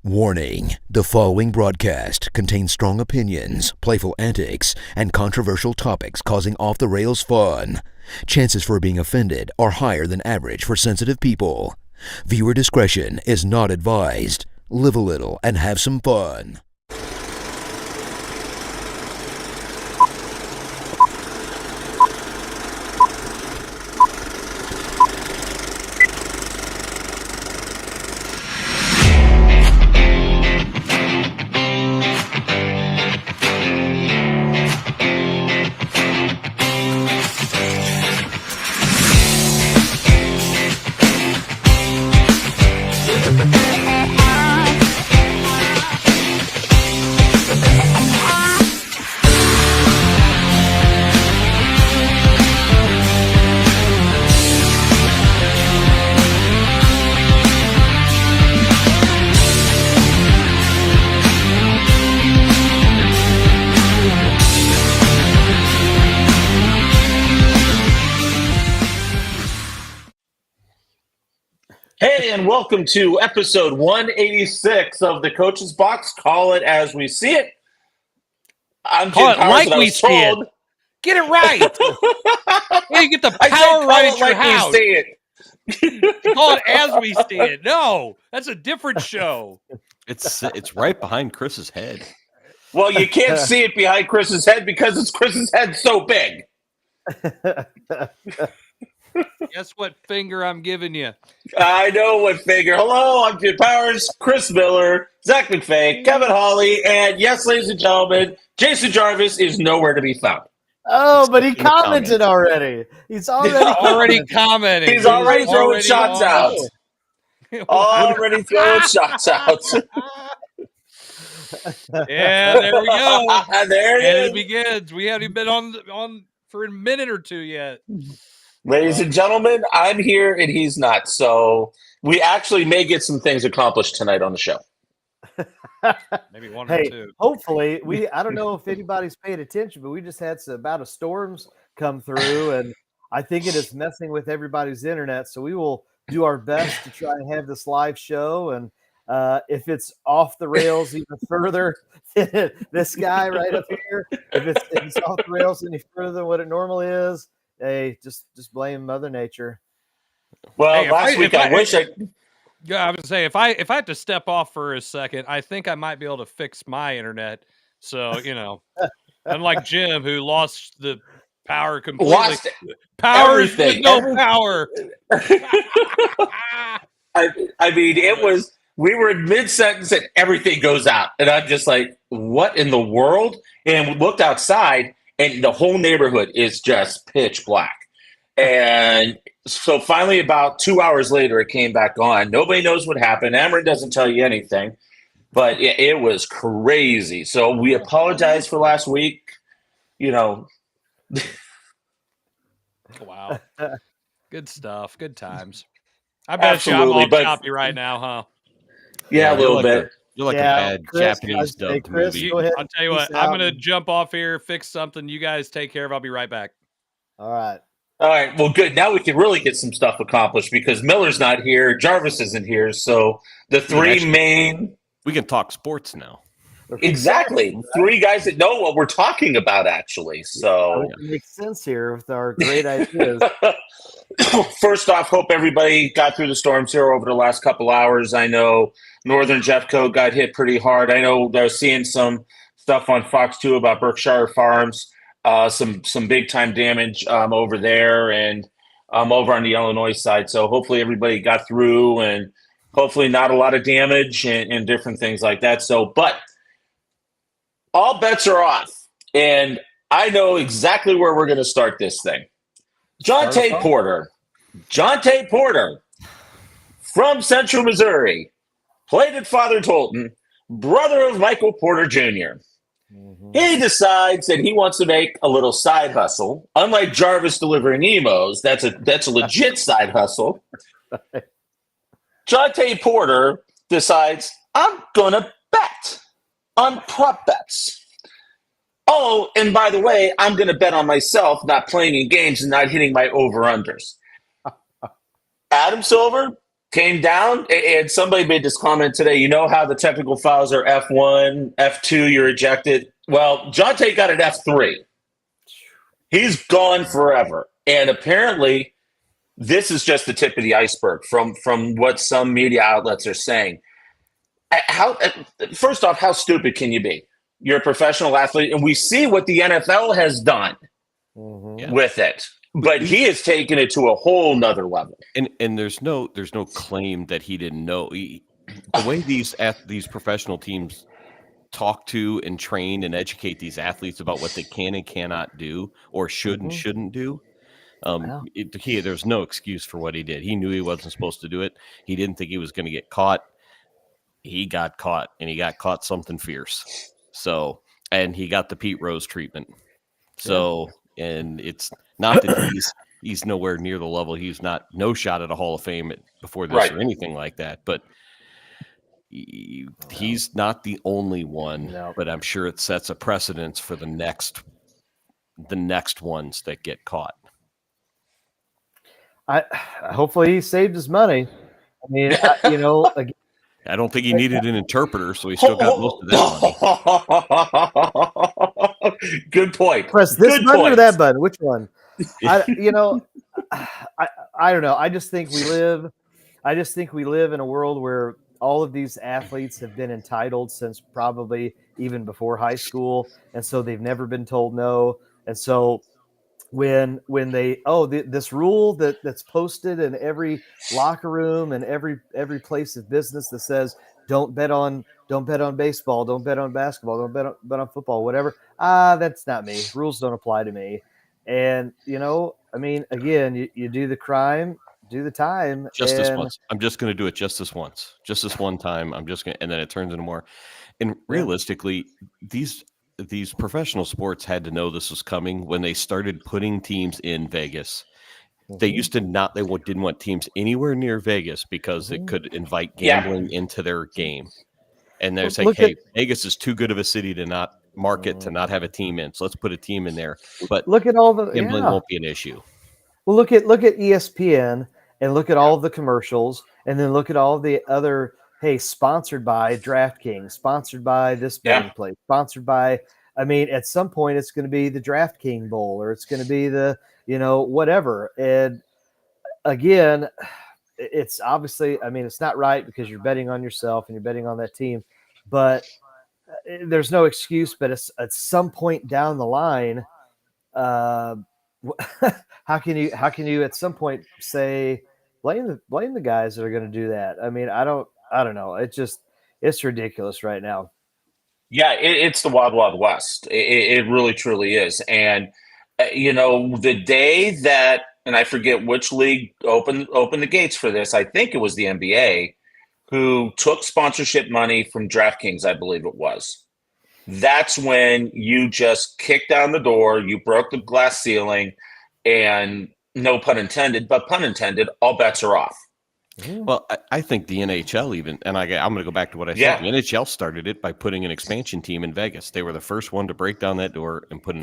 Warning, the following broadcast contains strong opinions, playful antics, and controversial topics causing off-the-rails fun. Chances for being offended are higher than average for sensitive people. Viewer discretion is not advised. Live a little and have some fun. Hey, and welcome to episode 186 of the Coach's Box. Call it as we see it. I'm Jim Powers, like and I we was see it. told. Get it right. Yeah, you get the I said power call right it at your like house. we see it. You call it as we see it. No, that's a different show. It's right behind Chris's head. Well, you can't see it behind Chris's head because Chris's head's so big. Guess what finger I'm giving you? I know what figure. Hello, I'm Jim Powers, Chris Miller, Zach McVey, Kevin Halley, and yes, ladies and gentlemen, Jason Jarvis is nowhere to be found. Oh, but he commented already. He's already commenting. He's already throwing shots out. Already throwing shots out. Yeah, there we go. There it And is. it begins. We haven't even been on for a minute or two yet. Ladies and gentlemen, I'm here and he's not. So we actually may get some things accomplished tonight on the show. Maybe one or two. Hopefully, I don't know if anybody's paid attention, but we just had a bout of storms come through, and I think it is messing with everybody's internet. So we will do our best to try and have this live show. And if it's off the rails even further, this guy right up here, if it's off the rails any further than what it normally is, hey, just blame Mother Nature. Well, Hey, last week I wish I. Yeah, I was gonna say if I have to step off for a second, I think I might be able to fix my internet. So unlike Jim who lost the power completely. Lost power everything. with no power. I mean, it was. We were in mid-sentence and everything goes out, and I'm just like, "What in the world?" And we looked outside, and the whole neighborhood is just pitch black. And so finally, about 2 hours later, it came back on. Nobody knows what happened. Ameren doesn't tell you anything, but it was crazy. So we apologize for last week. Wow. Good stuff. Good times. I bet Absolutely, you I'm but- all choppy right now, huh? Yeah, a little bit. You're like Yeah, a bad Chris, Japanese hey, dubbed Chris, movie. go ahead. I'll tell you what, Peace I'm out. going to jump off here, fix something. You guys take care of it. I'll be right back. All right. All right, well, good. Now we can really get some stuff accomplished because Miller's not here, Jarvis isn't here, so the three main We can talk sports now. exactly three guys that know what we're talking about actually. So It makes sense here with our great ideas. first off, hope everybody got through the storms here over the last couple hours. I know Northern Jeffco got hit pretty hard. I know I was seeing some stuff on Fox 2 about Berkshire Farms. Some big time damage over there and over on the Illinois side. So hopefully everybody got through and hopefully not a lot of damage and different things like that. So, but all bets are off, and I know exactly where we're going to start this thing. Jontay Porter from Central Missouri, played at Father Tolton, brother of Michael Porter Jr. He decides that he wants to make a little side hustle. Unlike Jarvis delivering emos, that's a legit side hustle. Jontay Porter decides, I'm going to bet on prop bets. Oh, and by the way, I'm going to bet on myself not playing in games and not hitting my over-unders. Adam Silver, came down, and somebody made this comment today. You know how the technical fouls are F1, F2, you're ejected? Well, Jontay got an F3. He's gone forever. And apparently, this is just the tip of the iceberg from what some media outlets are saying. First off, how stupid can you be? You're a professional athlete, and we see what the NFL has done with it. But he has taken it to a whole nother level. And there's no claim that he didn't know. The way these professional teams talk to and train and educate these athletes about what they can and cannot do or should and shouldn't do. There's no excuse for what he did. He knew he wasn't supposed to do it. He didn't think he was going to get caught. He got caught, and he got caught something fierce. So, and he got the Pete Rose treatment. So, and it's not that he's nowhere near the level. He's no shot at a Hall of Fame before this or anything like that. But he's not the only one. No. But I'm sure it sets a precedence for the next ones that get caught. Hopefully he saved his money. I mean, again, I don't think he needed an interpreter, so he still got most of that money. Good point. Press this button or that button. Which one? I don't know. I just think we live in a world where all of these athletes have been entitled since probably even before high school, and so they've never been told no. And so when they this rule that's posted in every locker room and every place of business that says don't bet on baseball, don't bet on basketball, don't bet on football, whatever, that's not me. Rules don't apply to me. And I mean, again, you do the crime, do the time. This once. I'm just going to do it just this once, just this one time. I'm just going to, and then it turns into more. And realistically, these professional sports had to know this was coming when they started putting teams in Vegas. They used to not, they didn't want teams anywhere near Vegas because it could invite gambling into their game. And they're saying, hey, Vegas is too good of a city to not market, to not have a team in. So let's put a team in there. But look at all the gambling won't be an issue. Well, look at ESPN and look at all of the commercials, and then look at all the other, hey, sponsored by DraftKings, sponsored by this betting place, sponsored by, I mean, at some point it's going to be the DraftKings Bowl, or it's going to be the, whatever. And again, it's obviously, I mean, it's not right because you're betting on yourself and you're betting on that team, but there's no excuse. But at some point down the line, how can you at some point say blame the guys that are going to do that? I mean, I don't know. It's ridiculous right now. Yeah, it's the Wild Wild West. It really truly is. And the day that, and I forget which league opened the gates for this, I think it was the NBA, who took sponsorship money from DraftKings, I believe it was. That's when you just kicked down the door, you broke the glass ceiling, and no pun intended, but pun intended, all bets are off. Well, I think the NHL even, and I'm going to go back to what I said. The NHL started it by putting an expansion team in Vegas. They were the first one to break down that door and put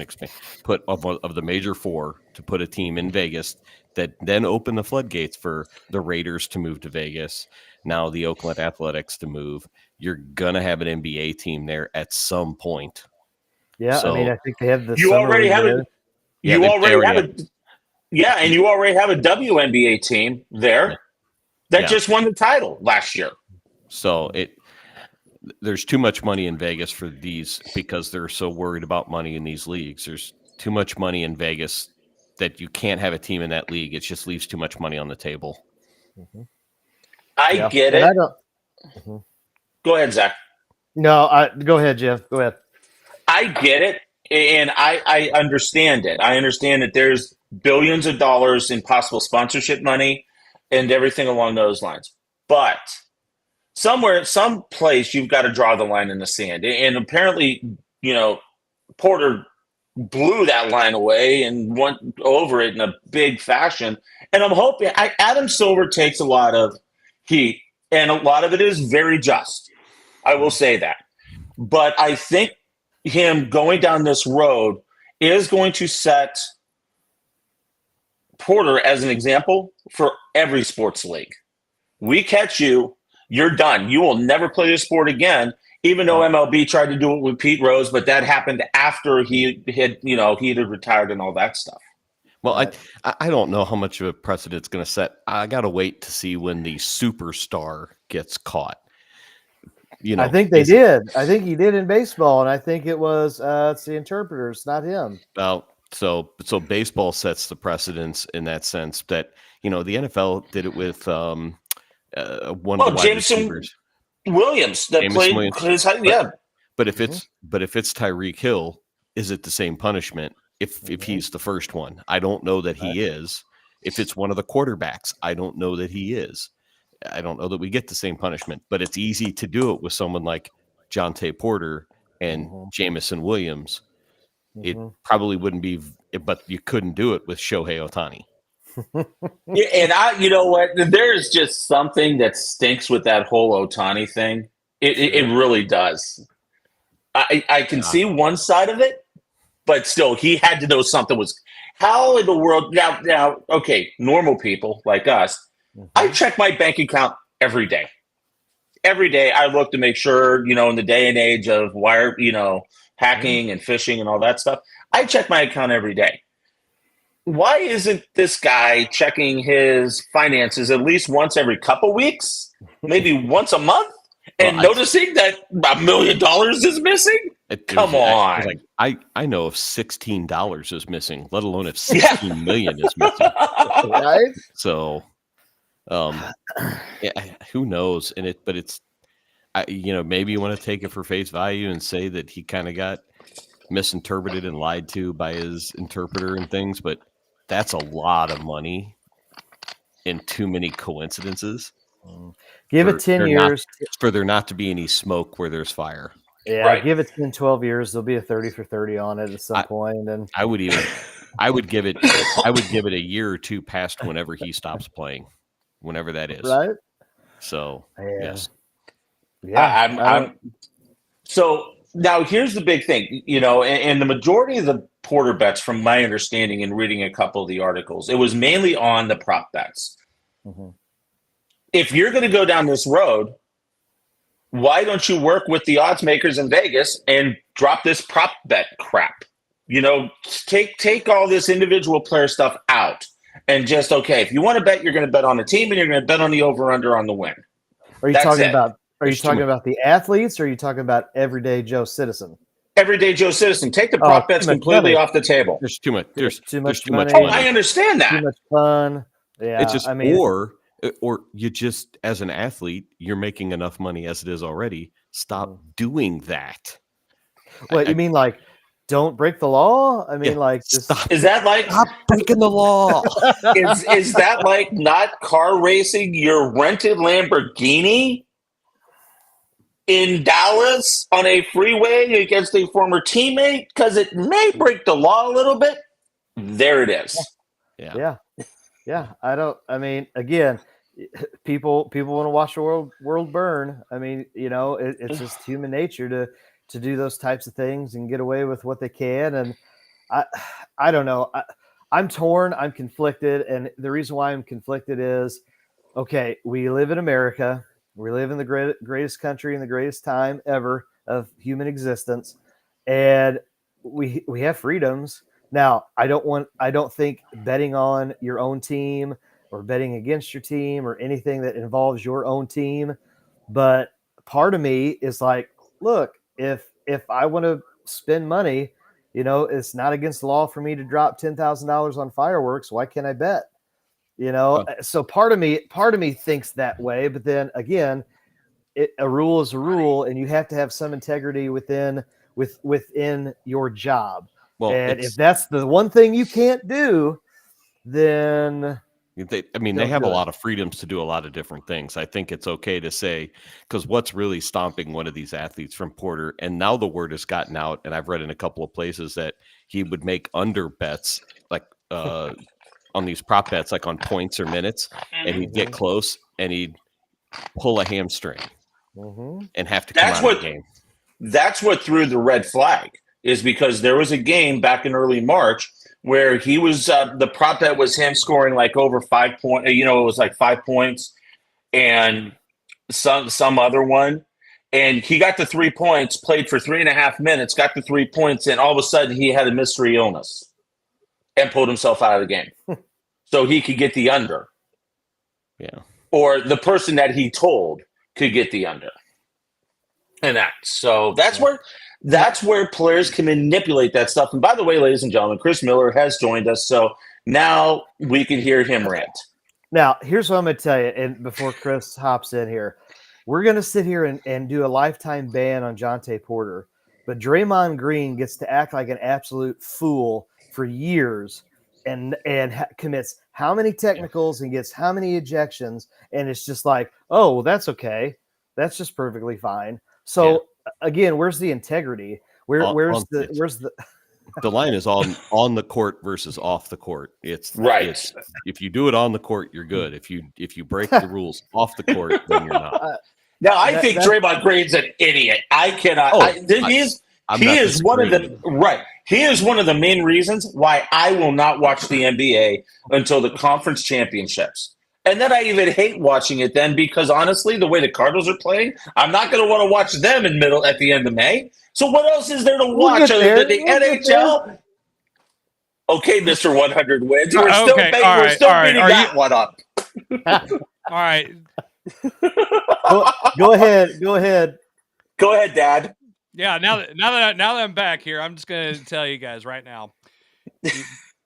of the major four to put a team in Vegas that then opened the floodgates for the Raiders to move to Vegas. Now the Oakland Athletics to move. You're going to have an NBA team there at some point. Yeah, so, I mean, I think they have the. You already have it. You already have it. Yeah, and you already have a WNBA team there. Yeah. That just won the title last year. So there's too much money in Vegas for these because they're so worried about money in these leagues. There's too much money in Vegas that you can't have a team in that league. It just leaves too much money on the table. I get it. I don't. Go ahead, Zach. No, go ahead, Jeff. Go ahead. I get it, and I understand it. I understand that there's billions of dollars in possible sponsorship money and everything along those lines. But somewhere, some place, you've got to draw the line in the sand. And apparently, Porter blew that line away and went over it in a big fashion. And I'm hoping Adam Silver takes a lot of heat, and a lot of it is very just. I will say that. But I think him going down this road is going to set Porter as an example for every sports league. We catch you, you're done. You will never play this sport again. Even though MLB tried to do it with Pete Rose, but that happened after he had retired and all that stuff. Well, I don't know how much of a precedent it's going to set. I got to wait to see when the superstar gets caught. I think they did. I think he did in baseball, and I think it was it's the interpreters, not him. Well, so baseball sets the precedence in that sense that the NFL did it with one of the wide receivers. Williams that Jameson played Williams. his height, yeah. But if it's Tyreek Hill, is it the same punishment if he's the first one? I don't know that he is. If it's one of the quarterbacks, I don't know that he is. I don't know that we get the same punishment, but it's easy to do it with someone like Jontay Porter and Jameson Williams. It probably wouldn't be, but you couldn't do it with Shohei Ohtani. Yeah, and you know what? There's just something that stinks with that whole Ohtani thing. It really does. I can see one side of it, but still, he had to know something was. How in the world now? Okay, normal people like us, I check my bank account every day. Every day, I look to make sure, in the day and age of wire, hacking and phishing and all that stuff, I check my account every day. Why isn't this guy checking his finances at least once every couple weeks, maybe once a month, and noticing that $1 million is missing? Come on. I know if $16 is missing, let alone if 16 million is missing. Right? So, who knows? But it's, maybe you want to take it for face value and say that he kind of got misinterpreted and lied to by his interpreter and things, but that's a lot of money and too many coincidences. Give it 10 years. For there not to be any smoke where there's fire. Yeah, right. Give it 10, 12 years. There'll be a 30 for 30 on it at some point. And I would give it a year or two past whenever he stops playing, whenever that is. Right. So, yes. Yeah. So now here's the big thing, and the majority of the Porter bets, from my understanding and reading a couple of the articles, it was mainly on the prop bets. If you're going to go down this road, why don't you work with the odds makers in Vegas and drop this prop bet crap? Take all this individual player stuff out and just, if you want to bet, you're going to bet on the team and you're going to bet on the over-under on the win. Are you talking about the athletes, or are you talking about everyday Joe citizen? Everyday Joe citizen. Take the prop bets completely off the table. There's too much. There's too much money. money. I understand that. Too much fun. Yeah, it's just, or you just, as an athlete, you're making enough money as it is already. Stop doing that. What you mean, like, don't break the law? I mean, is that like stop breaking the law? is that like not car racing your rented Lamborghini in Dallas on a freeway against a former teammate? Because it may break the law a little bit. There it is. Yeah. Again, people want to watch the world burn. I mean, it's just human nature to do those types of things and get away with what they can. And I don't know. I'm torn. I'm conflicted. And the reason why I'm conflicted is, we live in America. We live in the greatest country in the greatest time ever of human existence. And we have freedoms. Now, I don't think betting on your own team or betting against your team or anything that involves your own team. But part of me is like, look, if I want to spend money, it's not against the law for me to drop $10,000 on fireworks. Why can't I bet? So part of me thinks that way. But then again, a rule is a rule, and you have to have some integrity within your job. Well, and if that's the one thing you can't do, then they have a lot of freedoms to do a lot of different things. I think it's okay to say, because what's really stomping one of these athletes from Porter, and now the word has gotten out, and I've read in a couple of places that he would make under bets, like on these prop bets, like on points or minutes, and he'd get close and he'd pull a hamstring and have to come out of the game. That's what threw the red flag, is because there was a game back in early March where he was the prop bet was him scoring like over 5 points. It was like 5 points, and some other one. And he got the 3 points, played for 3.5 minutes, got the 3 points, and all of a sudden he had a mystery illness and pulled himself out of the game. So he could get the under. Yeah. Or the person that he told could get the under. And that's where players can manipulate that stuff. And by the way, ladies and gentlemen, Chris Miller has joined us, so now we can hear him rant. Now, here's what I'm going to tell you, and before Chris hops in here, we're going to sit here and do a lifetime ban on Jontay Porter, but Draymond Green gets to act like an absolute fool for years and commits how many technicals and gets how many ejections, and it's just like, oh, well, that's okay. That's just perfectly fine. So again, where's the integrity? Where's the the line is on the court versus off the court. It's right. If you do it on the court, you're good. If you break the rules off the court, then you're not. Now I think Draymond Green's an idiot. I cannot. He is one of the main reasons why I will not watch the NBA until the conference championships. And then I even hate watching it then because honestly, the way the Cardinals are playing, I'm not going to want to watch them at the end of May. So what else is there to watch other than the NHL? Okay, Mr. 100 wins. We're still beating that one up. All right. Go ahead. Go ahead, Dad. Yeah, now that I'm back here, I'm just going to tell you guys right now.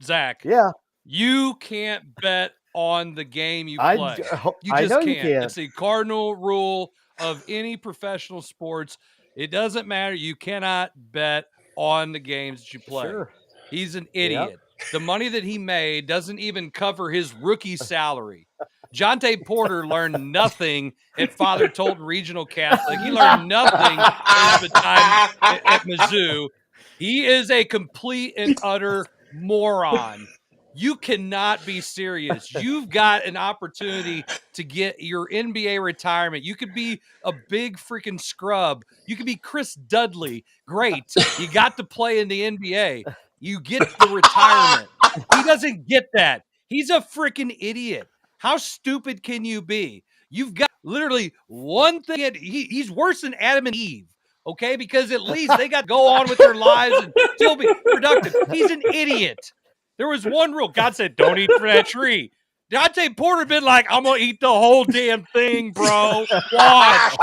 Zach. Yeah. You can't bet on the game you play. You just can't. It's the cardinal rule of any professional sports. It doesn't matter. You cannot bet on the games that you play. Sure. He's an idiot. Yep. The money that he made doesn't even cover his rookie salary. Jontay Porter learned nothing at Father Tolton Regional Catholic. He learned nothing at the time at Mizzou. He is a complete and utter moron. You cannot be serious. You've got an opportunity to get your NBA retirement. You could be a big freaking scrub. You could be Chris Dudley. Great. You got to play in the NBA. You get the retirement. He doesn't get that. He's a freaking idiot. How stupid can you be? You've got literally one thing. He's worse than Adam and Eve, okay? Because at least they got to go on with their lives and still be productive. He's an idiot. There was one rule. God said, don't eat from that tree. Jontay Porter been like, I'm going to eat the whole damn thing, bro. Watch.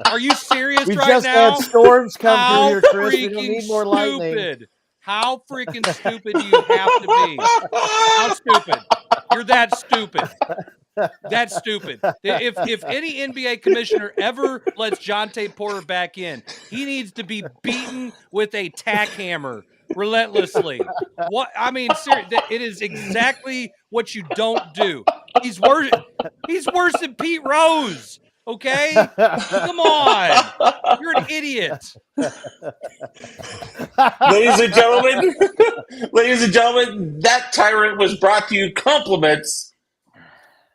Are you serious right now? We just had storms come through here, Chris. We don't need more lightning. How freaking stupid do you have to be? How stupid? You're that stupid. That's stupid. If any NBA commissioner ever lets Jontay Porter back in, he needs to be beaten with a tack hammer relentlessly. What I mean, seriously, it is exactly what you don't do. He's worse than Pete Rose. Okay, come on, you're an idiot. Ladies and gentlemen, that tyrant was brought to you compliments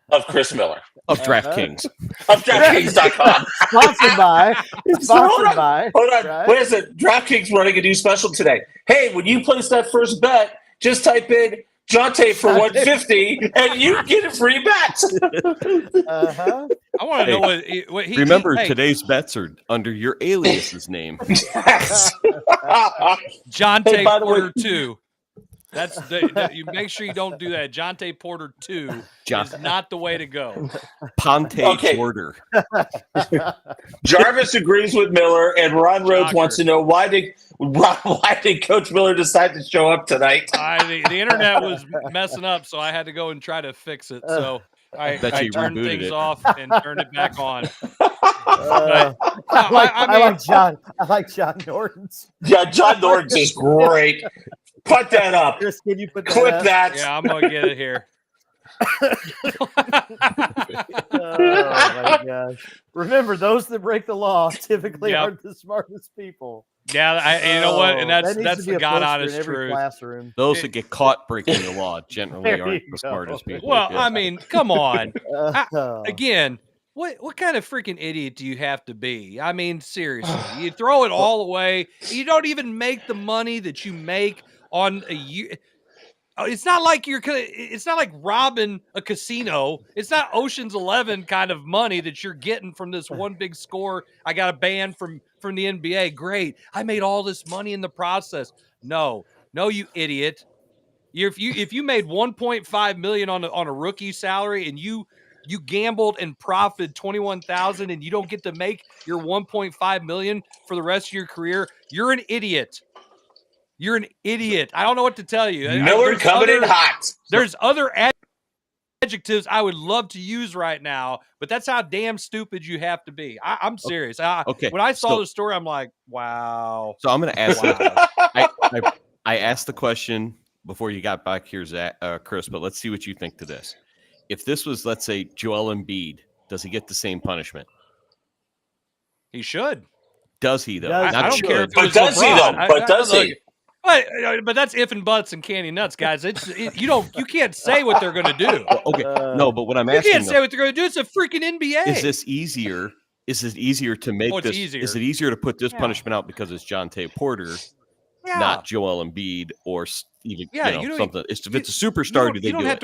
of Chris Miller of DraftKings. Of DraftKings.com. Sponsored by. Hold on. Right? Wait a second. DraftKings running a new special today. Hey, when you place that first bet, just type in Jontay for 150 and you get a free bet. I want to know what he remember today's bets are under your alias's name. Yes. Jontay Porter 2. You make sure you don't do that. Jontay Porter 2 is not the way to go. Ponte Porter. Jarvis agrees with Miller, and Ron Rhodes wants to know why did Coach Miller decide to show up tonight? The internet was messing up, so I had to go and try to fix it. So I turned things off and turned it back on. I like John Norton's. Yeah, John Norton's is great. Put that up. Chris, can you put that Clip up? that. Yeah, I'm going to get it here. Oh, my gosh. Remember, those that break the law typically aren't the smartest people. Yeah, you know what? And that's the God honest truth. Classroom. Those that get caught breaking the law generally aren't the smartest people. Well, I mean, come on. Again, what kind of freaking idiot do you have to be? I mean, seriously. You throw it all away. You don't even make the money that you make on a year. It's not like it's not like robbing a casino. It's not Ocean's 11 kind of money that you're getting from this one big score. I got a ban from the NBA. Great. I made all this money in the process. No, you idiot. If you made 1.5 million on a rookie salary and you gambled and profited 21,000 and you don't get to make your 1.5 million for the rest of your career, you're an idiot. You're an idiot. I don't know what to tell you. Miller coming in hot. There's other adjectives I would love to use right now, but that's how damn stupid you have to be. I'm serious. Okay. When I saw the story, I'm like, wow. So I'm going to ask. I asked the question before you got back here, Chris, but let's see what you think to this. If this was, let's say, Joel Embiid, does he get the same punishment? He should. Does he, though? I don't care. But does he, though? But does he? But that's if and buts and candy nuts, guys. You can't say what they're going to do. Well, okay, no, but what I'm asking, you can't say what they're going to do. It's a freaking NBA. Is this easier? Is it easier to make this? Easier. Is it easier to put this punishment out because it's Jontay Porter, not Joel Embiid, or even something? If it's a superstar, do they do it?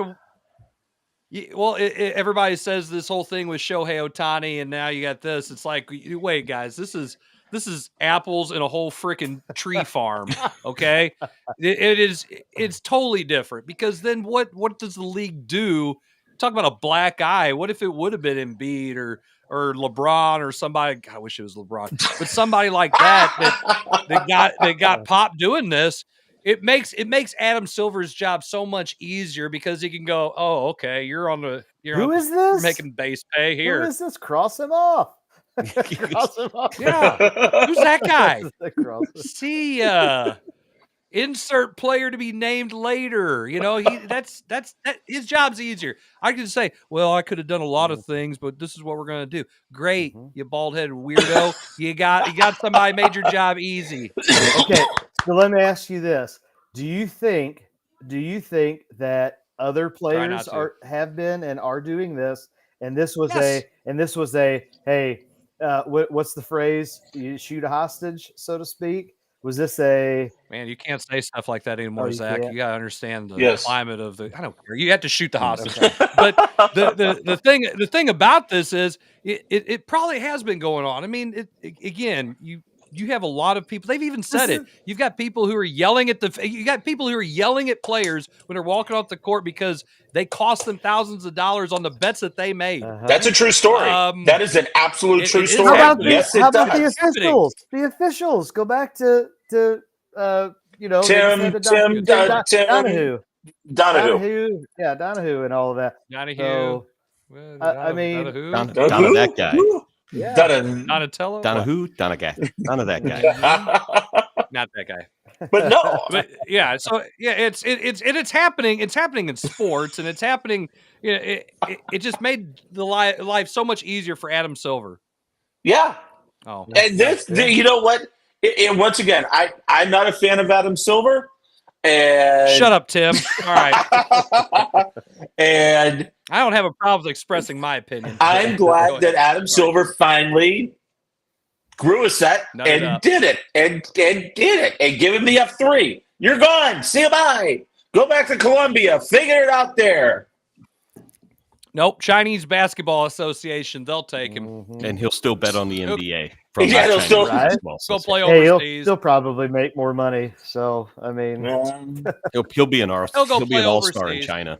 Well, everybody says this whole thing with Shohei Ohtani, and now you got this. It's like, wait, guys, this is apples in a whole freaking tree farm. Okay, it's totally different, because then what does the league do? Talk about a black eye. What if it would have been Embiid or LeBron or somebody? God, I wish it was LeBron, but somebody like that got popped doing this. It makes Adam Silver's job so much easier, because he can go, oh, okay, who is this? You're making base pay here. Who is this? Cross him off. Cross him off. Yeah. Who's that guy? See ya. Insert player to be named later. That's his job's easier. I can say, well, I could have done a lot of things, but this is what we're gonna do. Great, you bald-headed weirdo. You got somebody made your job easy. Okay, so let me ask you this: Do you think that other players have been and are doing this? And this was hey, what's the phrase? You shoot a hostage, so to speak. Was this man? You can't say stuff like that anymore, Zach. You gotta understand the climate of the. I don't care. You have to shoot the hostage. Okay. But the thing about this is it probably has been going on. I mean, again, you have a lot of people. They've even said it. You've got people who are yelling at players when they're walking off the court because they cost them thousands of dollars on the bets that they made. That's a true story. That is an absolute true story. How about the officials? The officials go back to Tim Donahue. Yeah, Donahue and all of that. Donahue. So, I mean, Donahue, that guy. Yeah. Donatello. Donahue, Donaghy. None of that guy. Not that guy. But no. But yeah, so yeah, it's happening. It's happening in sports, and it's happening. It just made the life so much easier for Adam Silver. Yeah. Oh, and you know what? And once again, I'm not a fan of Adam Silver. And shut up, Tim. All right. And I don't have a problem with expressing my opinion. I'm glad that Adam Silver finally grew a set and did it and give him the F3. You're gone. See you bye. Go back to Columbia. Figure it out there. Nope. Chinese Basketball Association. They'll take him. And he'll still bet on the NBA. He'll still play overseas. He'll probably make more money. So, I mean, he'll be an all-star in China.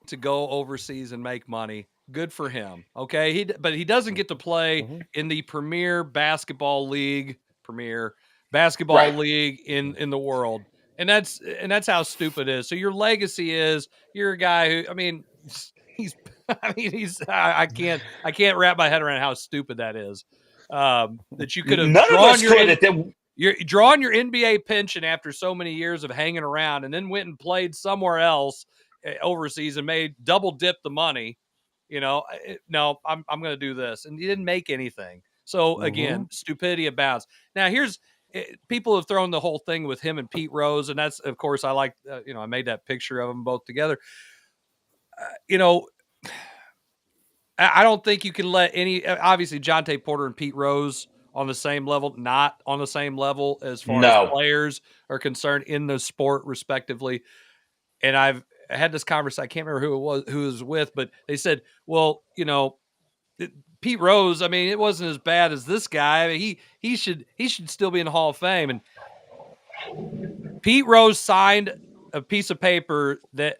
To go overseas and make money. Good for him. Okay. But he doesn't get to play in the premier basketball league in the world. And that's how stupid it is. So your legacy is you're a guy who, I can't wrap my head around how stupid that is. That you could have drawn your NBA pension after so many years of hanging around, and then went and played somewhere else overseas and made double dip the money. No, I'm going to do this, and he didn't make anything. So again, stupidity abounds. Now people have thrown the whole thing with him and Pete Rose, and that's, of course, I like. I made that picture of them both together. I don't think you can let obviously Jontay Porter and Pete Rose on the same level, not on the same level as far No. as players are concerned in the sport, respectively. And I've had this conversation. I can't remember who it was with, but they said, well, Pete Rose, I mean, it wasn't as bad as this guy. I mean, he should still be in the Hall of Fame. And Pete Rose signed a piece of paper that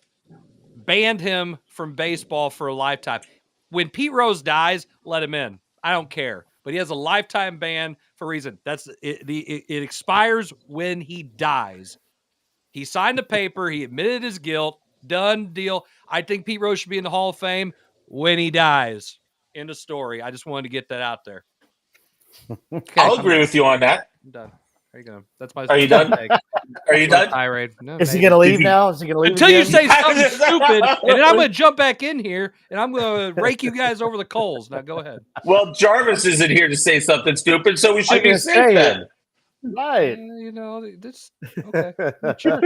banned him from baseball for a lifetime. When Pete Rose dies, let him in. I don't care. But he has a lifetime ban for a reason. That's it. It expires when he dies. He signed the paper. He admitted his guilt. Done deal. I think Pete Rose should be in the Hall of Fame when he dies. End of story. I just wanted to get that out there. Okay, I'll agree with you on that. I'm done. There you go. That's my. Are you done? Are you done? Tirade. No, is he going to leave now? Is he going to leave until again? you say something stupid, and then I'm going to jump back in here and I'm going to rake you guys over the coals. Now go ahead. Well, Jarvis isn't here to say something stupid, so we should be safe then. Right. This. Okay. Sure.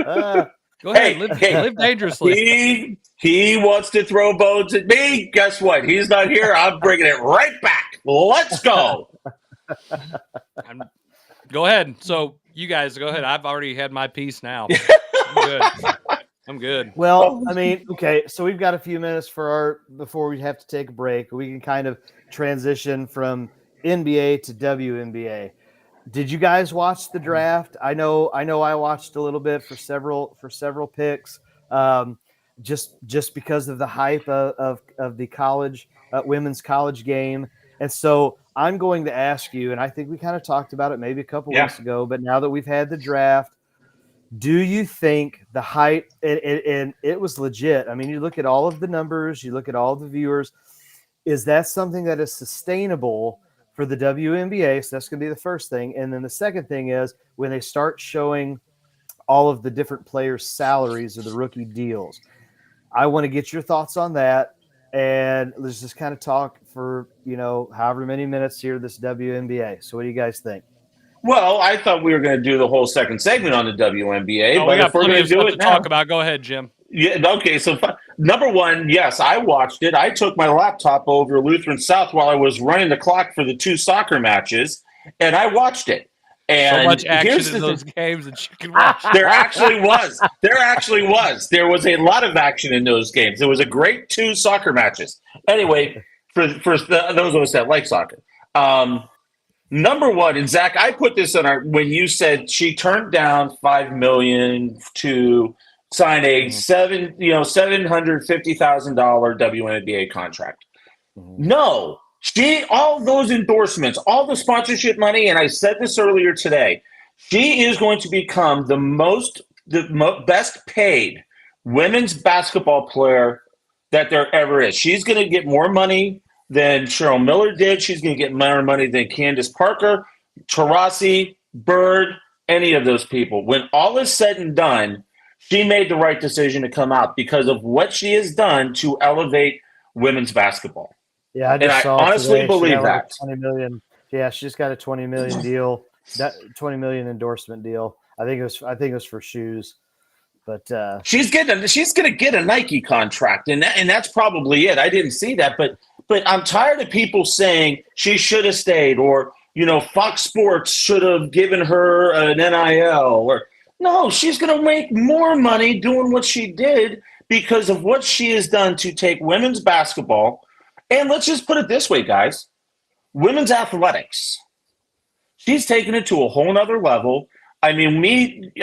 Go ahead. Live dangerously. He wants to throw bones at me. Guess what? He's not here. I'm bringing it right back. Let's go. Go ahead. So you guys go ahead. I've already had my piece now. I'm good. Well, I mean, okay. So we've got a few minutes before we have to take a break. We can kind of transition from NBA to WNBA. Did you guys watch the draft? I know I watched a little bit for several picks, just because of the hype of the college women's college game. And so I'm going to ask you, and I think we kind of talked about it maybe a couple weeks ago, but now that we've had the draft, do you think the hype and it was legit? I mean, you look at all of the numbers, you look at all the viewers. Is that something that is sustainable for the WNBA? So that's going to be the first thing. And then the second thing is when they start showing all of the different players' salaries or the rookie deals. I want to get your thoughts on that. And let's just kind of talk for, however many minutes here, this WNBA. So what do you guys think? Well, I thought we were going to do the whole second segment on the WNBA. Oh, we got plenty of stuff to talk about. Go ahead, Jim. Yeah. Okay. So number one, yes, I watched it. I took my laptop over Lutheran South while I was running the clock for the 2 soccer matches, and I watched it. And so much action in those games that you can watch. There actually was. There was a lot of action in those games. It was a great 2 soccer matches. Anyway, for those of us that like soccer. Number one, and Zach, I put this on when you said she turned down $5 million to sign a $750,000 WNBA contract. No. All those endorsements, all the sponsorship money, and I said this earlier today, she is going to become the best paid women's basketball player that there ever is. She's going to get more money than Cheryl Miller did. She's going to get more money than Candace Parker, Taurasi, Bird, any of those people. When all is said and done, she made the right decision to come out because of what she has done to elevate women's basketball. Yeah, I honestly believe that. 20 million. Yeah, she's got a $20 million deal, that $20 million endorsement deal. I think it was for shoes, but she's going to get a Nike contract, and that's probably it. I didn't see that, but I'm tired of people saying she should have stayed, or Fox Sports should have given her an NIL, or no, she's going to make more money doing what she did because of what she has done to take women's basketball. And let's just put it this way, guys. Women's athletics. She's taken it to a whole nother level. I mean,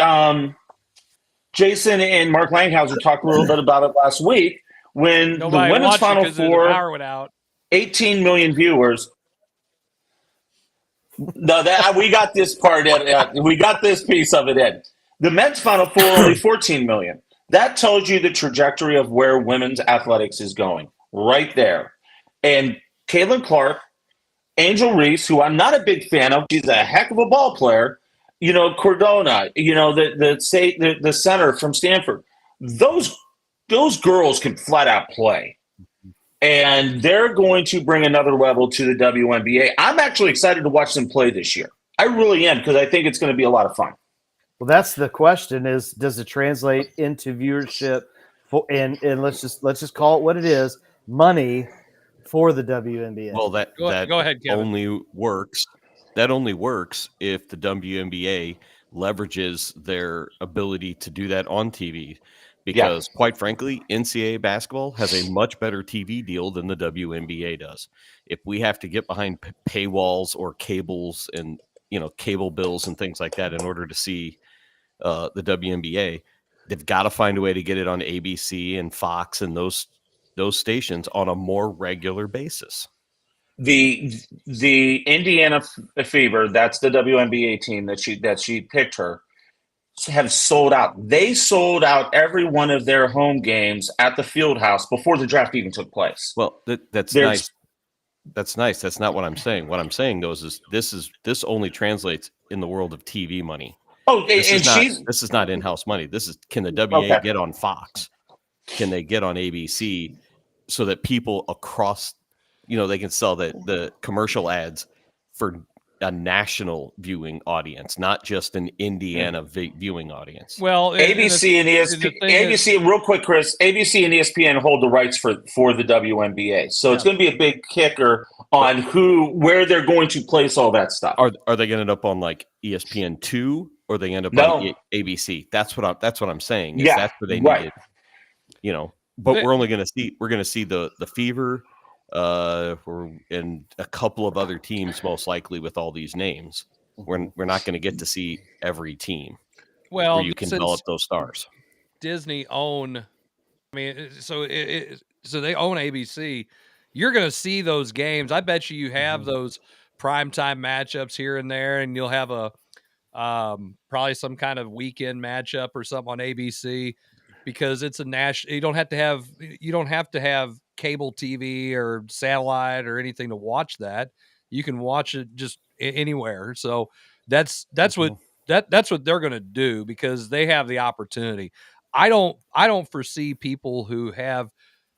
Jason and Mark Langhauser talked a little bit about it last week when the women's Final Four, 18 million viewers. No, we got this part in. We got this piece of it in. The men's Final Four, only 14 million. That tells you the trajectory of where women's athletics is going right there. And Caitlin Clark, Angel Reese, who I'm not a big fan of, she's a heck of a ball player. Cordona, the center from Stanford. Those girls can flat out play. And they're going to bring another level to the WNBA. I'm actually excited to watch them play this year. I really am, because I think it's going to be a lot of fun. Well, that's the question: is does it translate into viewership and let's just call it what it is, money for the WNBA? Well, that go ahead, Kevin. only works that only works if the WNBA leverages their ability to do that on TV. Because quite frankly, NCAA basketball has a much better TV deal than the WNBA does. If we have to get behind paywalls or cables and cable bills and things like that in order to see the WNBA, they've got to find a way to get it on ABC and Fox and those stations on a more regular basis. The Indiana Fever, that's the WNBA team that she picked her, have sold out. They sold out every one of their home games at the field house before the draft even took place. Well, that's nice. That's nice. That's not what I'm saying. What I'm saying, though, is this only translates in the world of TV money. Oh, this is not in-house money. This is, can the WNBA get on Fox? Can they get on ABC so that people across, they can sell the commercial ads for a national viewing audience, not just an Indiana viewing audience. Well, ABC and ESPN. Real quick, Chris. ABC and ESPN hold the rights for the WNBA, so it's going to be a big kicker on where they're going to place all that stuff. Are they going to end up on like ESPN2, or they end up on ABC? That's what I'm saying. That's where they need it. But we're only going to see the Fever. And a couple of other teams, most likely, with all these names. We're not going to get to see every team. Well, where you can develop those stars. Disney own, so they own ABC. You're going to see those games. I bet you have those primetime matchups here and there, and you'll have a probably some kind of weekend matchup or something on ABC, because it's a national. You don't have to have cable TV or satellite or anything to watch that. You can watch it just anywhere. So that's what they're going to do, because they have the opportunity. I don't foresee people who have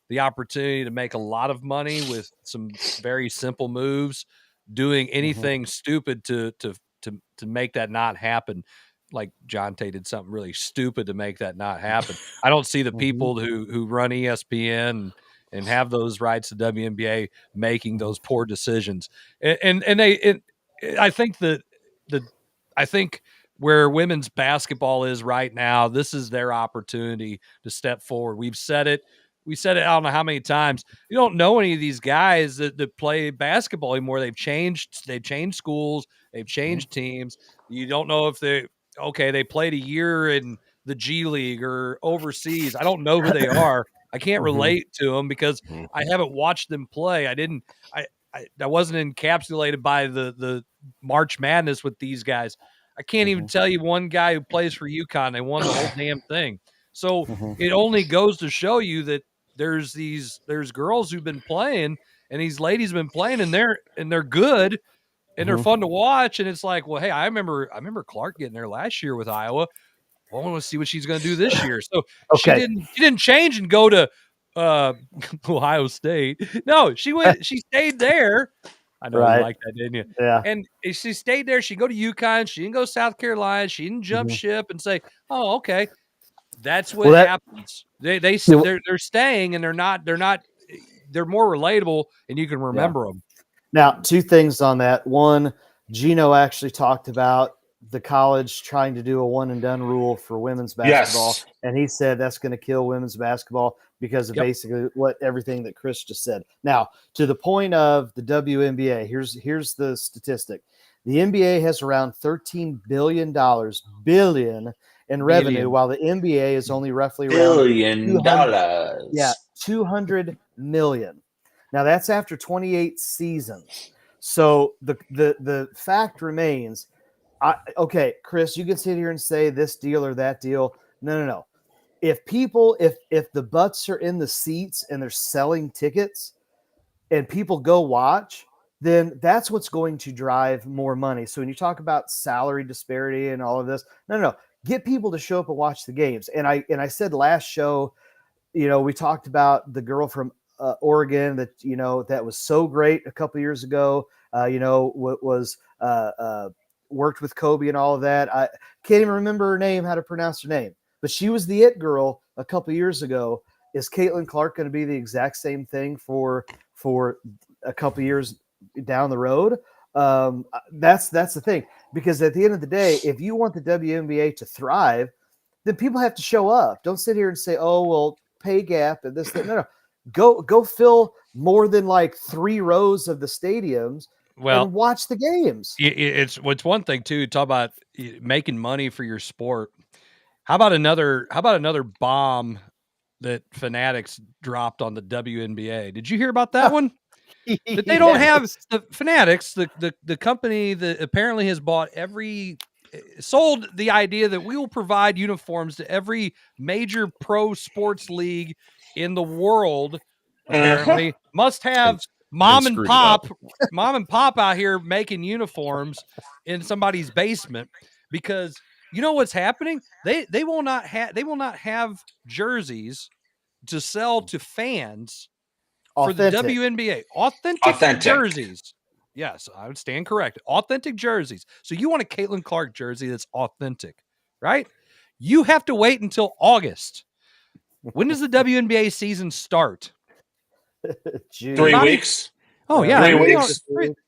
the opportunity to make a lot of money with some very simple moves doing anything stupid to make that not happen. Like Jontay did something really stupid to make that not happen. I don't see the people who run ESPN and have those rights to WNBA making those poor decisions. I think where women's basketball is right now, this is their opportunity to step forward. We've said it. We said it, I don't know how many times. You don't know any of these guys that play basketball anymore. They've changed schools. They've changed teams. You don't know if they played a year in the G League or overseas. I don't know who they are. I can't relate to them because I haven't watched them play. I wasn't encapsulated by the March Madness with these guys. I can't even tell you one guy who plays for UConn. They won the whole damn thing. So it only goes to show you that there's girls who've been playing, and these ladies have been playing, and they're good, and they're fun to watch. And it's like, well, hey, I remember Clark getting there last year with Iowa. Well, I want to see what she's going to do this year. So she didn't change and go to Ohio State. No, she stayed there. I know you like that, didn't you? Yeah. And she stayed there. She didn't go to UConn. She didn't go to South Carolina. She didn't jump ship and say, "Oh, okay." That's what happens. They're staying, and they're more relatable, and you can remember them. Now, two things on that. One, Gino actually talked about the college trying to do a one and done rule for women's basketball. Yes. And he said that's going to kill women's basketball because of basically everything that Chris just said. Now, to the point of the WNBA, here's the statistic. The NBA has around $13 billion in revenue, while the NBA is only roughly around $200 million. Now that's after 28 seasons. So the fact remains, Chris, you can sit here and say this deal or that deal. No. If the butts are in the seats and they're selling tickets and people go watch, then that's what's going to drive more money. So when you talk about salary disparity and all of this, no. Get people to show up and watch the games. And I said last show, we talked about the girl from Oregon that was so great a couple years ago. Was worked with Kobe and all of that. I can't even remember her name, how to pronounce her name, but she was the it girl a couple years ago. Is Caitlin Clark going to be the exact same thing for a couple years down the road? That's the thing, because at the end of the day, if you want the WNBA to thrive, then people have to show up. Don't sit here and say, "Oh, well, pay gap and this, that." No. Go fill more than like 3 rows of the stadiums and watch the games. It's one thing too. Talk about making money for your sport. How about another bomb that Fanatics dropped on the WNBA? Did you hear about that one? That they don't have the Fanatics, the company that apparently has sold the idea that we will provide uniforms to every major pro sports league in the world. Apparently, must have mom and pop out here making uniforms in somebody's basement, because you know what's happening? They will not have jerseys to sell to fans for the WNBA. Authentic jerseys. Yes, I would stand corrected. Authentic jerseys. So you want a Caitlin Clark jersey that's authentic, right? You have to wait until August. When does the WNBA season start? June. 3 weeks. Oh yeah, 3 weeks.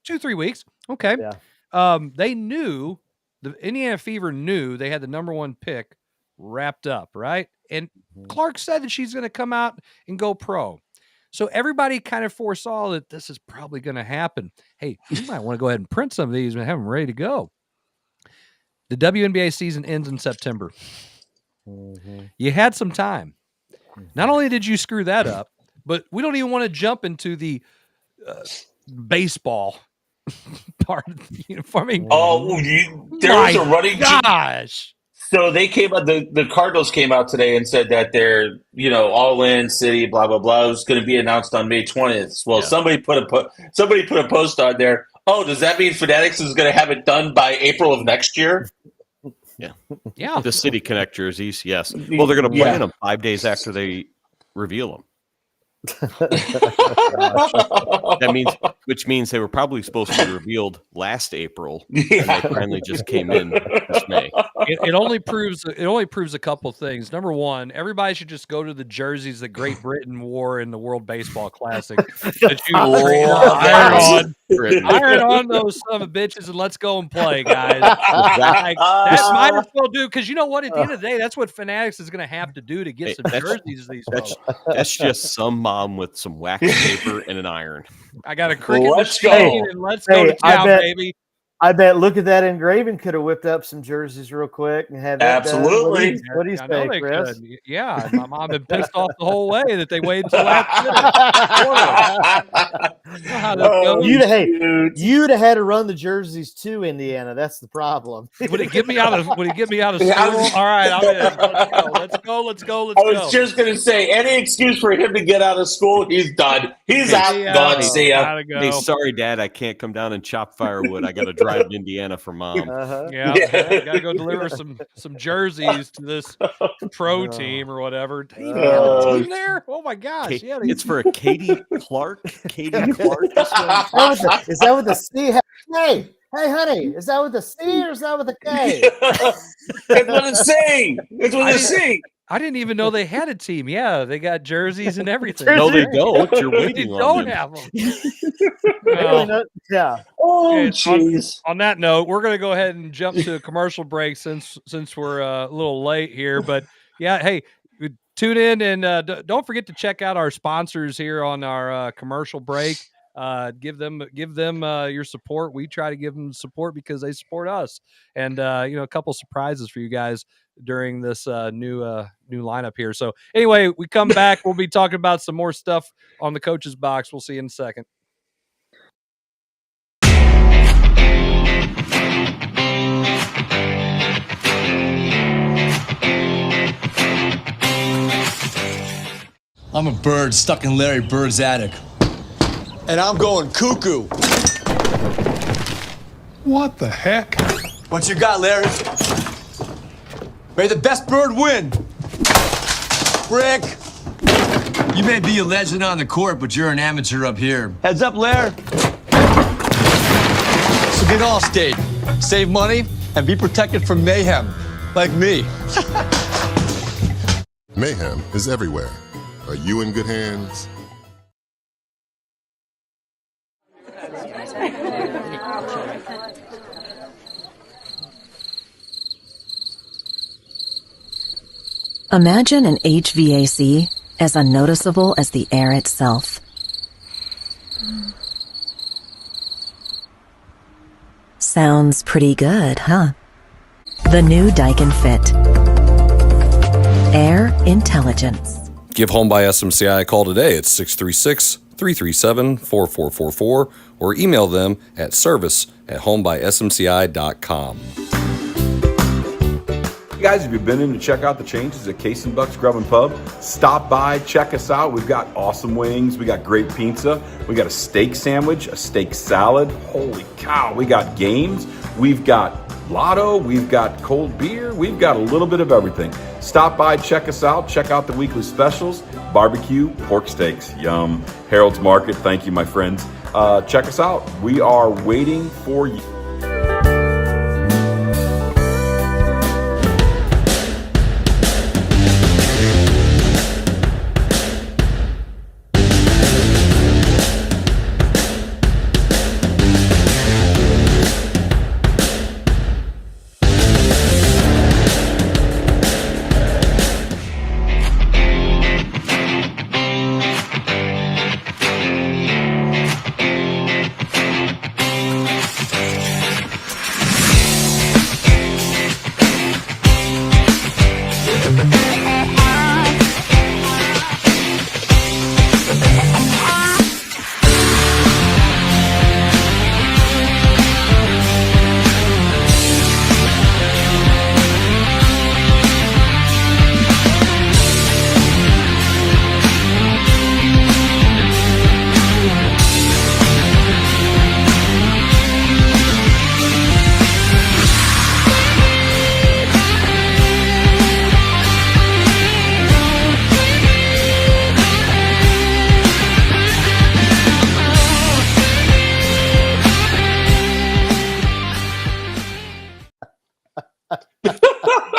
3 weeks. Okay. Yeah. They knew, the Indiana Fever knew they had the number 1 pick wrapped up, right? And Clark said that she's going to come out and go pro. So everybody kind of foresaw that this is probably going to happen. Hey, you might want to go ahead and print some of these and have them ready to go. The WNBA season ends in September. You had some time. Not only did you screw that up, but we don't even want to jump into the baseball part of the uniform. I mean, there was a running. Gosh. So they came out. The Cardinals came out today and said that they're all in city, blah blah blah. It was going to be announced on May 20th. Well, somebody put a post on there. Oh, does that mean Fanatics is going to have it done by April of next year? Yeah. The City Connect jerseys, yes. Well, they're going to play in them 5 days after they reveal them. Which means they were probably supposed to be revealed last April, and they finally just came in this May. It only proves a couple things. Number one, everybody should just go to the jerseys that Great Britain wore in the World Baseball Classic. That you iron on those son of bitches and let's go and play, guys. That might as well do, because you know what? At the end of the day, that's what Fanatics is going to have to do to get some jerseys. That's just some mom with some wax paper and an iron. I got a cricket machine and let's go to town, baby. I bet look at that engraving could have whipped up some jerseys real quick and had that absolutely. What do you say, Chris? Yeah, my mom been pissed off the whole way that they waited until last minute. You'd have had to run the jerseys to Indiana. That's the problem. Would it get me out of school? All right, I'm in. Let's go. I was just gonna say, any excuse for him to get out of school, he's done. He's out. Done. See ya. Hey, sorry, Dad, I can't come down and chop firewood. I got to drive to Indiana for Mom. Yeah, gotta go deliver some jerseys to this pro team or whatever. Team there? Oh my gosh! It's for a Katie Clark. Katie Clark. Is that with the C? Hey, honey, is that with the C or is that with the K? It's with a C. It's with a C. I didn't even know they had a team. Yeah, they got jerseys and everything. No, they don't. You're waiting on them. Don't have them. Yeah. Oh, jeez. On that note, we're going to go ahead and jump to a commercial break since we're a little late here. But yeah, hey, tune in and don't forget to check out our sponsors here on our commercial break. Give them your support. We try to give them support because they support us, and a couple surprises for you guys during this new lineup here. So anyway, we come back. We'll be talking about some more stuff on the coach's box. We'll see you in a second. I'm a bird stuck in Larry Bird's attic. And I'm going cuckoo. What the heck? What you got, Larry? May the best bird win. Rick. You may be a legend on the court, but you're an amateur up here. Heads up, Larry. So get Allstate, save money, and be protected from mayhem, like me. Mayhem is everywhere. Are you in good hands? Imagine an HVAC as unnoticeable as the air itself. Sounds pretty good, huh? The new Daikin Fit. Air intelligence. Give Home by SMCI a call today at 636-337-4444 or email them at service@homebysmci.com. Hey guys, if you've been in to check out the changes at Case and Buck's Grub and Pub, stop by, check us out. We've got awesome wings, we got great pizza, we got a steak sandwich, a steak salad. Holy cow, we got games, we've got lotto, we've got cold beer, we've got a little bit of everything. Stop by, check us out, check out the weekly specials, barbecue, pork steaks, yum. Harold's Market, thank you, my friends. Check us out. We are waiting for you.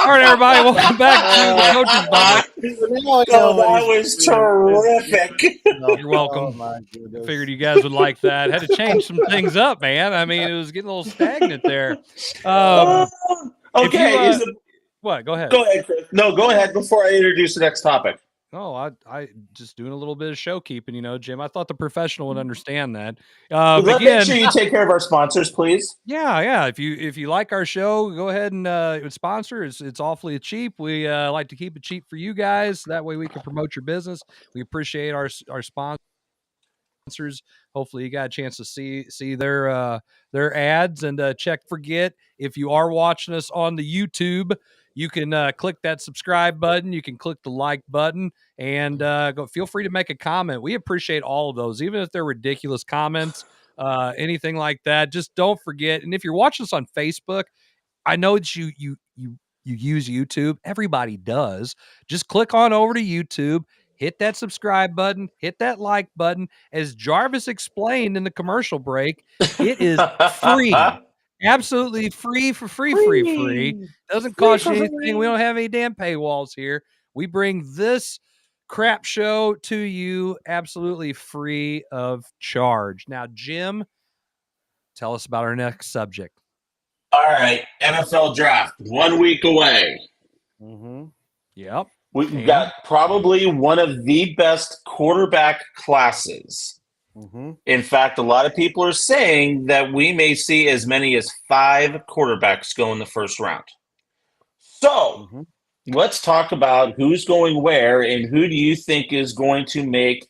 All right, everybody, welcome back to the Coach's Box. Oh, that was terrific. You're welcome. I figured you guys would like that. Had to change some things up, man. I mean, it was getting a little stagnant there. Okay. What? Go ahead. Go ahead, Chris. No, go ahead before I introduce the next topic. Oh, I just doing a little bit of show keeping, Jim. I thought the professional would understand that. Again, make sure you take care of our sponsors, please. Yeah. If you like our show, go ahead and sponsor. It's awfully cheap. We like to keep it cheap for you guys. That way we can promote your business. We appreciate our sponsors. Hopefully you got a chance to see their ads and forget if you are watching us on the YouTube, you can click that subscribe button. You can click the like button and go. Feel free to make a comment. We appreciate all of those, even if they're ridiculous comments, anything like that. Just don't forget. And if you're watching us on Facebook, I know that you use YouTube. Everybody does. Just click on over to YouTube. Hit that subscribe button, hit that like button. As Jarvis explained in the commercial break, it is free. Absolutely free for free. Doesn't cost you anything. We don't have any damn paywalls here. We bring this crap show to you absolutely free of charge. Now, Jim, tell us about our next subject. All right. NFL draft 1 week away. Mm-hmm. Yep. We've got probably one of the best quarterback classes. Mm-hmm. In fact, a lot of people are saying that we may see as many as 5 quarterbacks go in the first round. So let's talk about who's going where and who do you think is going to make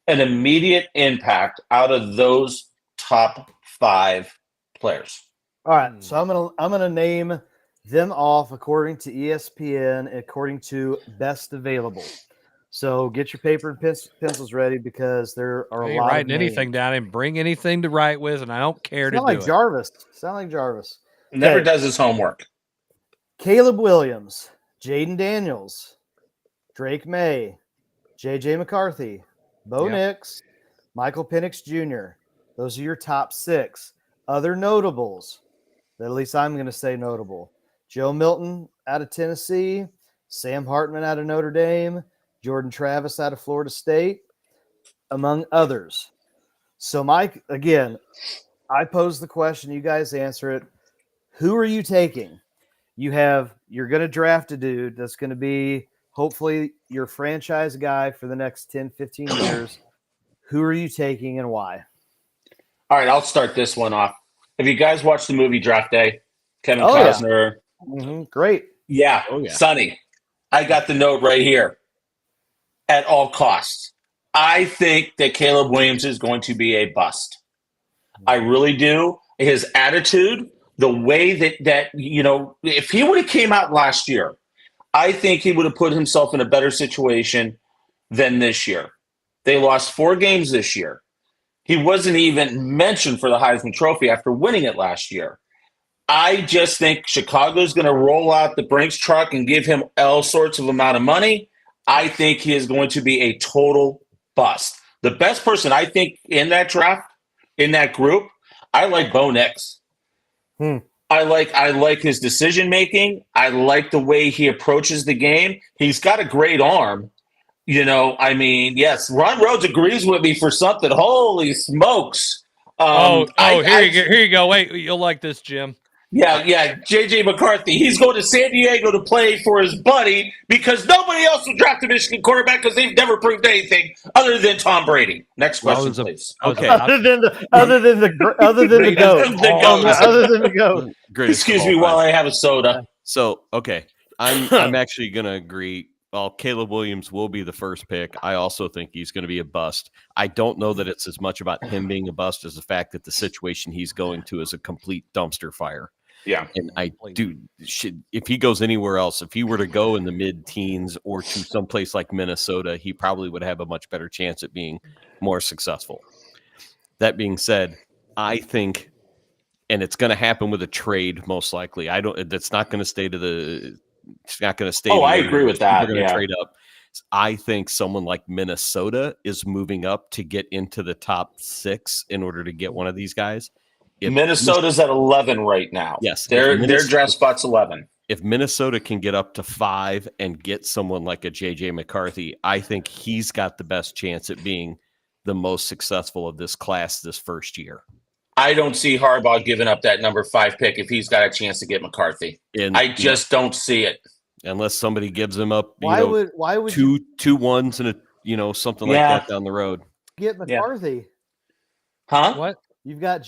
an immediate impact out of those top 5 players. All right, so I'm gonna name them off according to ESPN, according to best available. So get your paper and pencils ready because there are a lot writing of anything down and bring anything to write with, and I don't care to do it. Sound like Jarvis. Never does his homework. Caleb Williams, Jaden Daniels, Drake May, J.J. McCarthy, Bo Nix, Michael Penix Jr. Those are your top 6. Other notables, at least I'm going to say notable. Joe Milton out of Tennessee, Sam Hartman out of Notre Dame, Jordan Travis out of Florida State, among others. So, Mike, again, I pose the question. You guys answer it. Who are you taking? You're going to draft a dude that's going to be hopefully your franchise guy for the next 10, 15 years. Who are you taking and why? All right, I'll start this one off. Have you guys watched the movie Draft Day? Kevin Oh, yeah. Costner. Great. Yeah, Sonny. I got the note right here. At all costs. I think that Caleb Williams is going to be a bust. I really do. His attitude, the way that if he would have came out last year, I think he would have put himself in a better situation than this year. They lost 4 games this year. He wasn't even mentioned for the Heisman Trophy after winning it last year. I just think Chicago's going to roll out the Brinks truck and give him all sorts of amount of money. I think he is going to be a total bust. The best person I think in that draft, in that group, I like Bo Nix. I like his decision making. I like the way he approaches the game. He's got a great arm. Yes, Ron Rhodes agrees with me for something. Holy smokes! Here you go. Wait, you'll like this, Jim. Yeah. JJ McCarthy. He's going to San Diego to play for his buddy because nobody else will draft a Michigan quarterback because they've never proved anything other than Tom Brady. Next question, please. Okay. Other than the goat. Excuse me while I have a soda. So, okay. I'm actually going to agree. Well, Caleb Williams will be the first pick. I also think he's going to be a bust. I don't know that it's as much about him being a bust as the fact that the situation he's going to is a complete dumpster fire. Yeah. And if he goes anywhere else, if he were to go in the mid-teens or to someplace like Minnesota, he probably would have a much better chance at being more successful. That being said, I think, and it's going to happen with a trade most likely. That's not going to stay to the. It's not going to stay. I agree with that. They're going to trade up. I think someone like Minnesota is moving up to get into the top 6 in order to get one of these guys. Minnesota's at 11 right now. Yes. Their draft spot's 11. If Minnesota can get up to 5 and get someone like a JJ McCarthy, I think he's got the best chance at being the most successful of this class this first year. I don't see Harbaugh giving up that number 5 pick if he's got a chance to get McCarthy. I just don't see it. Unless somebody gives him up, why would two ones and something like that down the road. Get McCarthy. Huh? What? You've got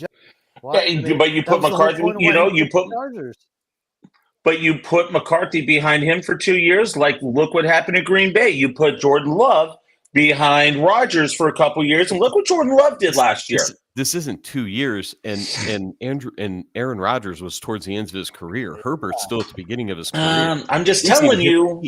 but you put McCarthy, but you put McCarthy behind him for 2 years. Like, look what happened at Green Bay. You put Jordan Love behind Rodgers for a couple years, and look what Jordan Love did last year. This isn't 2 years, and Aaron Rodgers was towards the end of his career. Herbert's still at the beginning of his career. I'm just telling you.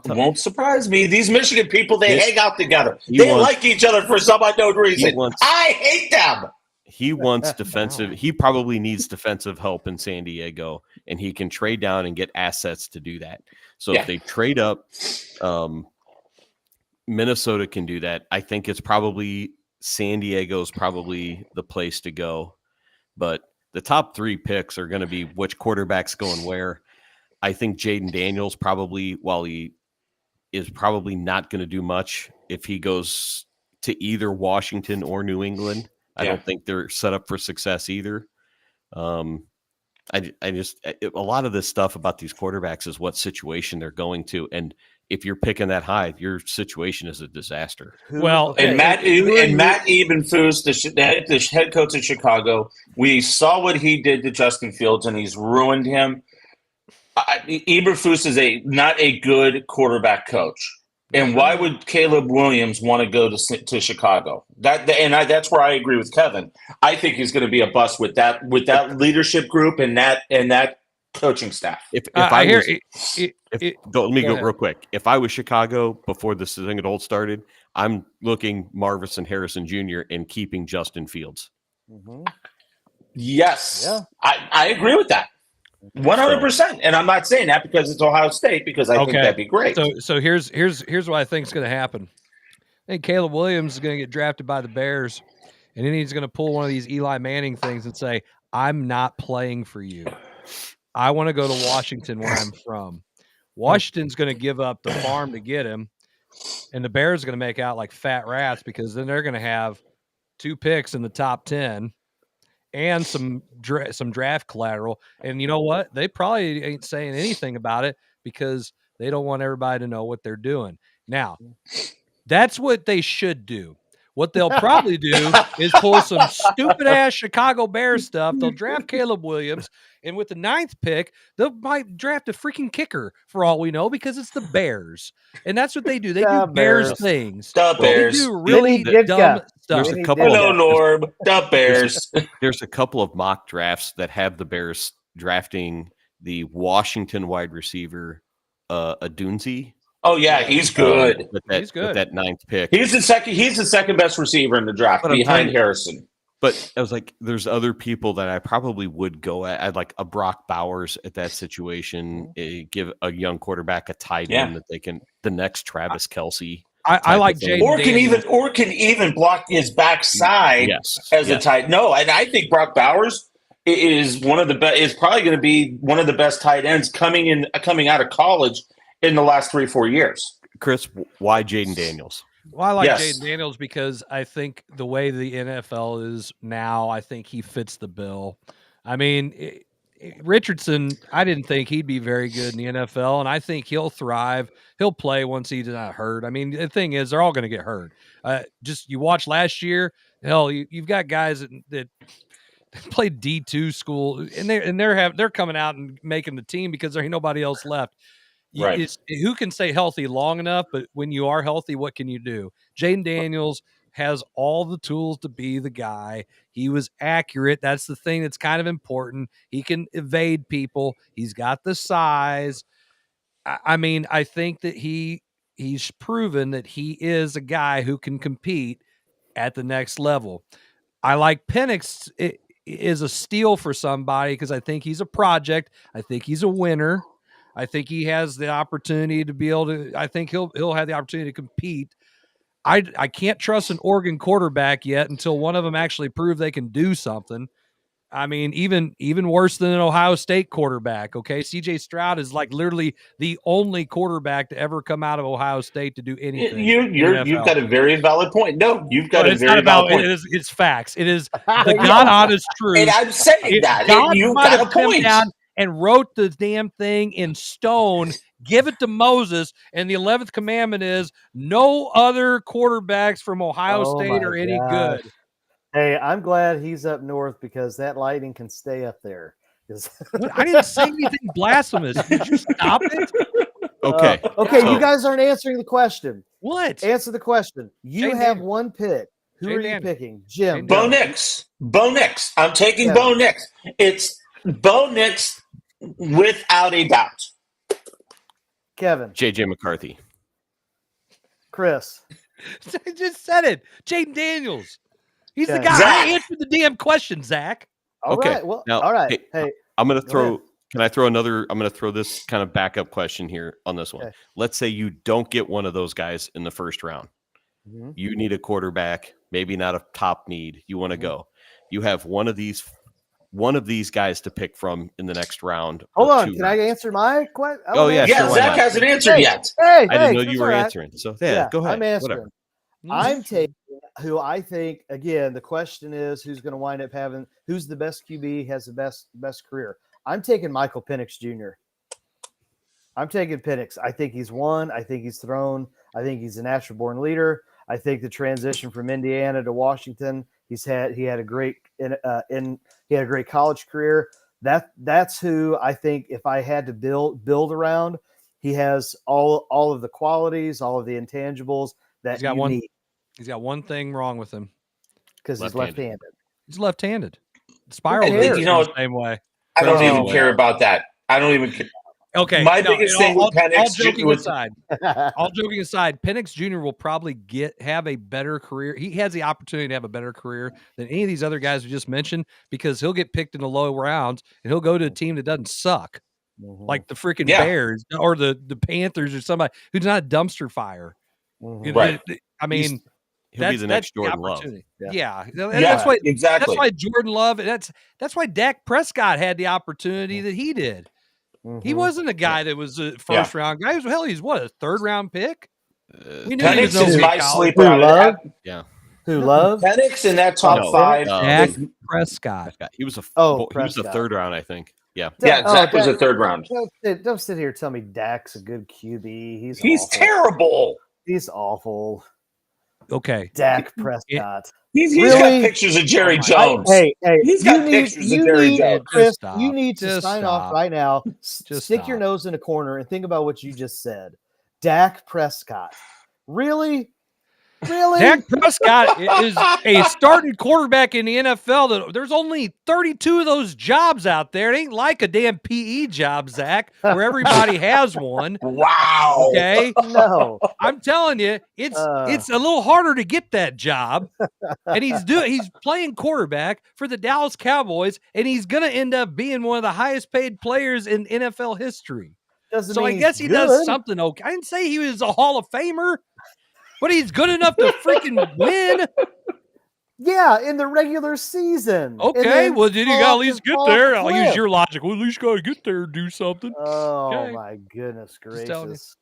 Won't surprise me. These Michigan people, they hang out together. They like each other for some unknown reason. I hate them. He wants defensive. He probably needs defensive help in San Diego, and he can trade down and get assets to do that. So if they trade up, Minnesota can do that. I think it's probably San Diego's probably the place to go. But the top 3 picks are going to be which quarterback's going where. I think Jaden Daniels probably, while he is probably not going to do much if he goes to either Washington or New England. I don't think they're set up for success either. A lot of this stuff about these quarterbacks is what situation they're going to. And if you're picking that high, your situation is a disaster. Well, and Matt Eberflus, the head coach of Chicago, we saw what he did to Justin Fields, and he's ruined him. Eberflus is not a good quarterback coach. And why would Caleb Williams want to go to Chicago? That's where I agree with Kevin. I think he's going to be a bust with that leadership group and that coaching staff. Let me go real quick. If I was Chicago before this thing had all started, I'm looking Marvis and Harrison Jr. and keeping Justin Fields. Mm-hmm. Yes, I agree with that. 100%. And I'm not saying that because it's Ohio State, because I think that'd be great. So here's what I think is going to happen. I think Caleb Williams is going to get drafted by the Bears, and then he's going to pull one of these Eli Manning things and say, I'm not playing for you. I want to go to Washington where I'm from. Washington's going to give up the farm to get him, and the Bears are going to make out like fat rats because then they're going to have 2 picks in the top 10 and some draft collateral. And you know what? They probably ain't saying anything about it because They don't want everybody to know what they're doing. Now, that's what they should do. What they'll probably do is pull some stupid ass Chicago Bears stuff. They'll draft Caleb Williams, and with the 9th pick, they might draft a freaking kicker for all we know because it's the Bears, and that's what they do. They do Bears things. The Bears. They do really dumb stuff. There's a couple. Hello, Norm. The Bears. There's a couple of mock drafts that have the Bears drafting the Washington wide receiver, Adunzi. Oh yeah, he's good. He's good. With that 9th pick. He's the second best receiver in the draft behind Harrison. But I was like, there's other people that I probably would go at. I'd like a Brock Bowers at that situation. Give a young quarterback a tight end that they can. The next Travis Kelce. I like Jaden or can even block his backside as a tight. No, and I think Brock Bowers is one of the best. Is probably going to be one of the best tight ends coming out of college in the last 3-4 years. Chris, why Jaden Daniels? Well, I like Jaden Daniels because I think the way the NFL is now, I think he fits the bill. I mean, Richardson, I didn't think he'd be very good in the NFL, and I think he'll thrive. He'll play once he's not hurt. I mean, the thing is, they're all going to get hurt. Just you watch last year, hell, you've got guys that played D2 school, and they're coming out and making the team because there ain't nobody else left. Right. Who can stay healthy long enough? But when you are healthy, what can you do? Jaden Daniels has all the tools to be the guy. He was accurate. That's the thing that's kind of important. He can evade people. He's got the size. I mean, I think that he's proven that he is a guy who can compete at the next level. I like Penix is a steal for somebody because I think he's a project. I think he's a winner. I think he has the opportunity to be able to. I think he'll have the opportunity to compete. I can't trust an Oregon quarterback yet until one of them actually prove they can do something. I mean, even worse than an Ohio State quarterback. Okay, CJ Stroud is like literally the only quarterback to ever come out of Ohio State to do anything. You've got a very valid point. No, you've got a very valid point. It's facts. It is the God honest truth. And I'm saying that you've got a point. And wrote the damn thing in stone, give it to Moses, and the 11th commandment is no other quarterbacks from Ohio State are any good. Hey, I'm glad he's up north because that lightning can stay up there. I didn't say anything blasphemous. Did you stop it? Okay. You guys aren't answering the question. What? Answer the question. You have one pick. Who are you picking? Jim. Bo Nix. I'm taking Bo Nix. It's Bo Nix without a doubt. Kevin. JJ McCarthy. Chris. I just said it. Jaden Daniels. He's the guy. Zach. I answered the damn question, Zach. All right. Well, now, all right. Hey, I'm going to throw. Can I throw another? I'm going to throw this kind of backup question here on this one. Okay. Let's say you don't get one of those guys in the first round. Mm-hmm. You need a quarterback, maybe not a top need. You want to go. You have one of these guys to pick from in the next round. Hold on. Can I answer my question? Oh, yeah. Yeah, sure, Zach hasn't answered yet. I didn't know you were answering. So, yeah, go ahead. I'm answering. Whatever. I'm taking who I think, again, the question is who's going to wind up having, who's the best QB, has the best career. I'm taking Michael Penix Jr. I'm taking Penix. I think he's won. I think he's thrown. I think he's a natural born leader. I think the transition from Indiana to Washington, he had a great college career. That's who I think if I had to build around, he has all of the qualities, all of the intangibles that you need. He's got one thing wrong with him because he's left-handed. He's left-handed. Spiral the same way. I don't even care about that. I don't even care. Okay. My biggest thing with Penix, all joking aside, Penix Jr. will probably have a better career. He has the opportunity to have a better career than any of these other guys we just mentioned because he'll get picked in the low rounds and he'll go to a team that doesn't suck, like the freaking Bears or the Panthers or somebody who's not a dumpster fire. Right. I mean, he'll be the next Jordan Love. Yeah. That's why exactly. That's why Jordan Love. That's why Dak Prescott had the opportunity that he did. He wasn't a guy that was a first round guy. He's what, a third round pick? We knew Penix is my sleeper. Who Love? Penix in that top five. Dak Prescott. He was a third round, I think. Yeah. Yeah, Zach was a third round. Don't sit here and tell me Dak's a good QB. He's awful. terrible. He's awful. Okay. Dak Prescott. He's Really? got pictures of Jerry Jones. Hey, he's got pictures of Jerry Jones. Chris, Just you need to stop. sign Just off stop. right now. Just Stick your stop. nose in a corner and think about what you just said. Dak Prescott. Really? Really? Dak Prescott is a starting quarterback in the NFL. There's only 32 of those jobs out there. It ain't like a damn PE job, Zach, where everybody has one. Wow. Okay. No. I'm telling you, it's a little harder to get that job. And he's playing quarterback for the Dallas Cowboys, and he's gonna end up being one of the highest paid players in NFL history. Doesn't So mean I guess he's he does good. something okay. I didn't say he was a Hall of Famer, but he's good enough to freaking win. Yeah, in the regular season. Okay, well, then you got to at least get there. I'll use cliff. your logic. Well, at least got to get there and do something. Oh, Okay. my goodness Just telling you. gracious.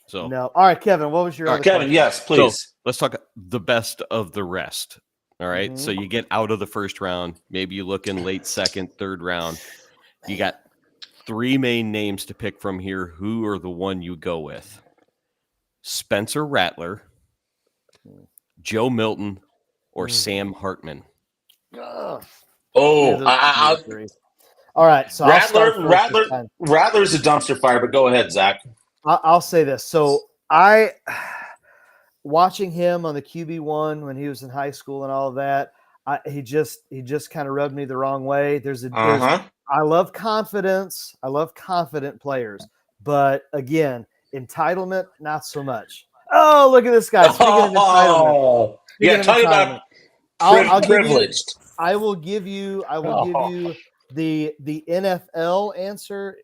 So No. All right, Kevin, what was your other Kevin, question? yes, please. So let's talk the best of the rest. All right? Mhm. So you get out of the first round. Maybe you look in late second, third round. You got 3 main names to pick from here. Who are the one you go with? Spencer Rattler, Joe Milton, or Sam Hartman? Ugh. Oh, I'll all right. So I'll start first this time. Rattler's a dumpster fire, but go ahead, Zach. I'll say this. So watching him on the QB1 when he was in high school and all of that, he just kind of rubbed me the wrong way. I love confidence. I love confident players, but again, entitlement, not so much. Oh, look at this guy. Speaking of entitlement. Yeah, tell you about I'll privileged. I will give you the NFL answer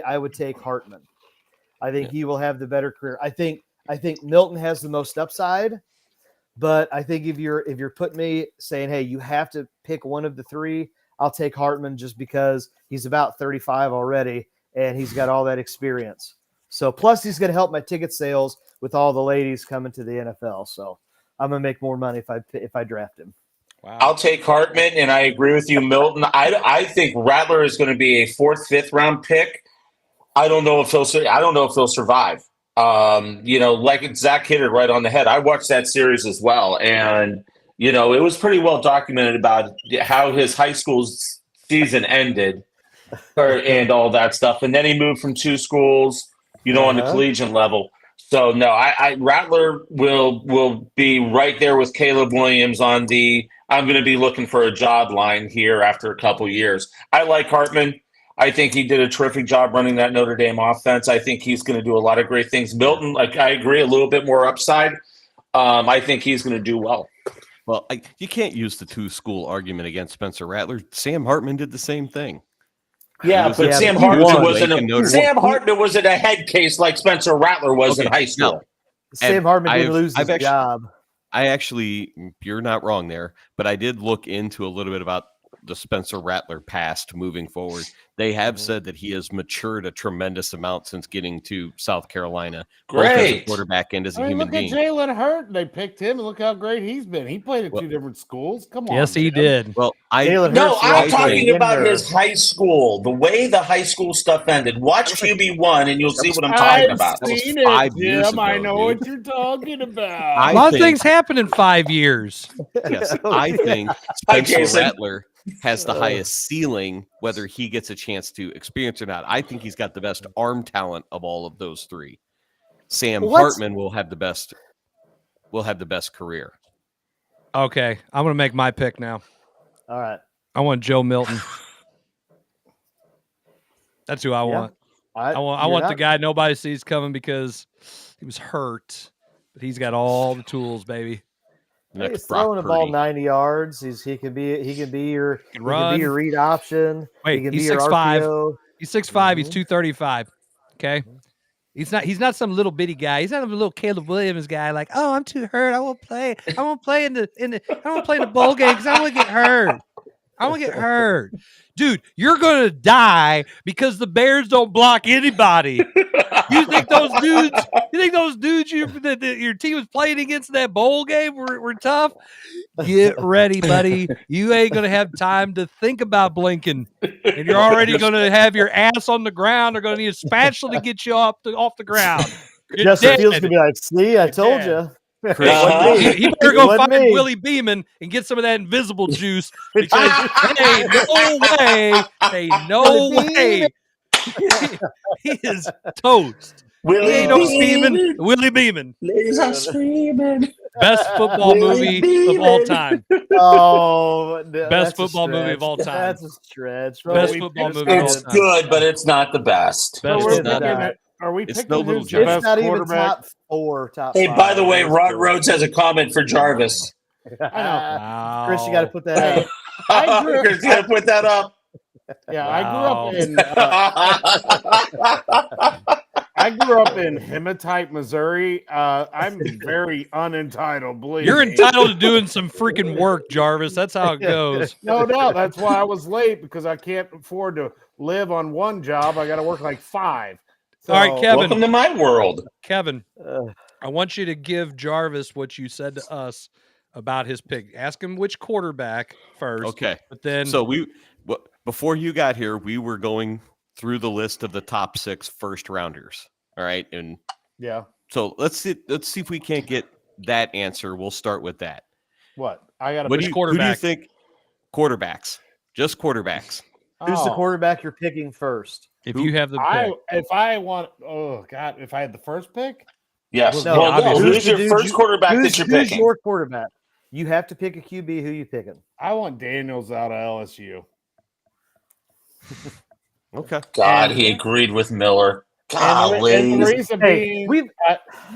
I would take Hartman. I think he will have the better career. I think Milton has the most upside, but I think if you're putting me saying, hey, you have to pick one of the 3, I'll take Hartman just because he's about 35 already and he's got all that experience. So plus he's going to help my ticket sales with all the ladies coming to the NFL. So I'm going to make more money if I draft him. Wow. I'll take Hartman, and I agree with you, Milton. I think Rattler is going to be a 4th, 5th round pick. I don't know if he'll survive. Like Zach hit it right on the head. I watched that series as well, and it was pretty well documented about how his high school season ended, and all that stuff. And then he moved from 2 schools, on the collegiate level. So no, I Rattler will be right there with Caleb Williams on the I'm going to be looking for a job line here after a couple years. I like Hartman. I think he did a terrific job running that Notre Dame offense. I think he's going to do a lot of great things. Milton, I agree, a little bit more upside. I think he's going to do well. Well, you can't use the 2-school argument against Spencer Rattler. Sam Hartman did the same thing. Yeah, but Sam Hartman wasn't a head case like Spencer Rattler was in high school. No. Sam Hartman didn't lose his job. You're not wrong there, but I did look into a little bit about the Spencer Rattler past moving forward. They have said that he has matured a tremendous amount since getting to South Carolina. Great. Both as a quarterback and as a human being. Look at Jalen Hurts. They picked him, and look how great he's been. He played at 2 different schools. Come on. Yes, he did. Well, I'm talking about his high school. The way the high school stuff ended. Watch QB1, and you'll see what I'm talking about. I've seen it, Jim. I know what you're talking about. A lot of things happen in 5 years. Yes, I think Spencer Rattler has the highest ceiling, whether he gets a chance to experience or not. I think he's got the best arm talent of all of those 3. Sam Hartman will have the best career. Okay, I'm going to make my pick now. All right. I want Joe Milton. That's who I want. I want the guy nobody sees coming because he was hurt, but he's got all the tools, baby. He's throwing the ball 90 yards. He can be your read option. Wait, he can he's be your 6'5". RPO. He's 6'5". He's 235. Okay. He's not some little bitty guy. He's not a little Caleb Williams guy. Like, oh, I'm too hurt. I won't play. I won't play in the bowl game because I want to get hurt. I don't get hurt. Dude, you're going to die because the Bears don't block anybody. You think those dudes that your team was playing against in that bowl game were tough? Get ready, buddy. You ain't going to have time to think about blinking. And you're already going to have your ass on the ground. They're going to need a spatula to get you off the ground. Justin Fields going to be like, see, I told you. He better go find Willie Beeman and get some of that invisible juice because ain't no way. He is toast. Willie ain't no Beeman. Willie Beeman. Ladies are screaming. Best football movie of all time. Oh, best football movie of all time. That's a stretch. Best football movie of all It's time. good, but it's not the best. Are we It's picking no little who's the Jarvis. best It's not even quarterback? top 4, top Hey, 5. by the way, Rod Rhodes has a comment for Jarvis. I know. Wow. Chris, you got to put that out. Chris, you gotta put that up. Yeah, Wow. I grew up in Hematite, Missouri. I'm very unentitled. Believe You're me. entitled to doing some freaking work, Jarvis. That's how it goes. No doubt. That's why I was late because I can't afford to live on one job. I got to work like 5. So, All right, Kevin. Welcome to my world. Kevin, I want you to give Jarvis what you said to us about his pick. Ask him which quarterback first. Okay. But then before you got here, we were going through the list of the top 6 first rounders. All right. And yeah. so let's see if we can't get that answer. We'll start with that. What? I got a Who do you quarterback? think? Quarterbacks. Just quarterbacks. Who's the quarterback you're picking first? if you have the pick. If I had the first pick, Yes. No, who's your first quarterback that you're Who's picking? your quarterback? You have to pick a QB. Who you picking? I want Daniels out of LSU. Okay. God, he agreed with Miller. And the reason Hey, being,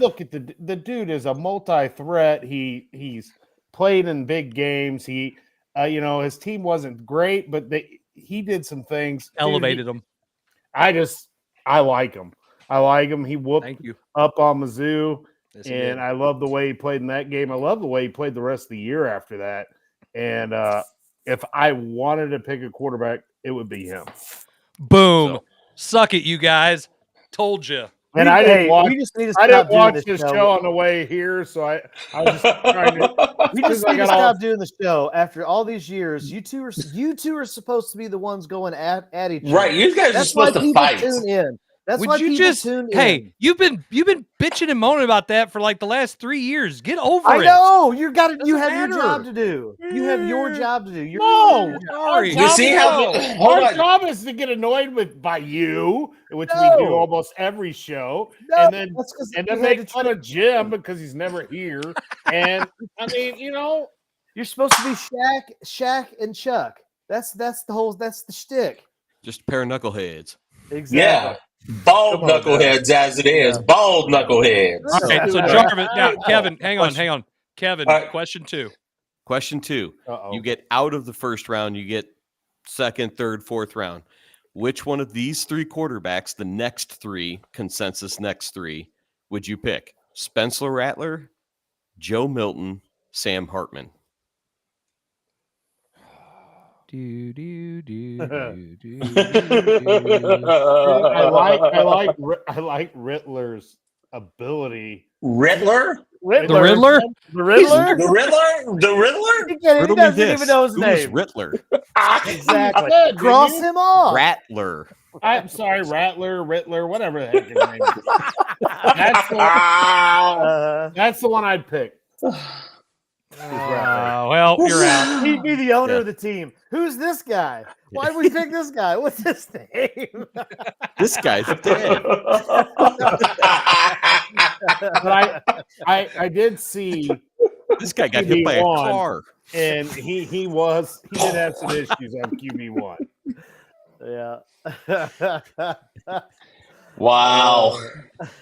look at the dude is a multi-threat. He's played in big games. He, his team wasn't great, but he did some things. Elevated him. I like him. I like him. He whooped Thank you. up on Mizzou, Yes, he did. and I love the way he played in that game. I love the way he played the rest of the year after that. And if I wanted to pick a quarterback, it would be him. Boom. Suck it, you guys. Told you. And I didn't watch. We just need to I stop didn't watch doing this this show on the way here, so I was just trying to. We just need to stop doing the show after all these years. You two are supposed to be the ones going at each other. Right, you guys are supposed to fight. Tune in. That's Would why you people just tune hey, in. you've been bitching and moaning about that for like the last 3 years. Get over I it. know you got it. You Doesn't have your matter. job to do. You have your job to do. You're No, Sorry. You see how? Hold our on. job is to get annoyed by you, which we do No. almost every show, No, and then that's 'cause and we then had make to fun of Jim because he's never here. And I mean, You're supposed to be Shaq and Chuck. That's the shtick. Just a pair of knuckleheads. Exactly. Yeah. Bald knuckleheads as it is. Bald knuckleheads. All right, so Jarvis, now Kevin, hang on. Kevin, All right. question 2. Question 2. Uh-oh. You get out of the first round, you get second, third, fourth round. Which one of these 3 quarterbacks, the next 3, consensus next 3, would you pick? Spencer Rattler, Joe Milton, Sam Hartman. Do, do, do, do, do, I like Rittler's ability. Riddler? The Riddler? The Riddler? The Riddler? The Riddler? He Riddle me doesn't this. even know his Who's name. Riddler? Exactly. Yeah, did Cross you? him off. Rattler. I'm sorry, Rattler, Rittler, whatever the heck his name is. That's the one I'd pick. well, you're out. He'd be the owner Yeah. of the team. Who's this guy? Why did we pick this guy? What's his name? This guy's dead. But I did see, This guy got hit by a QB1. car. and he did have some issues on QB1. Yeah. Wow.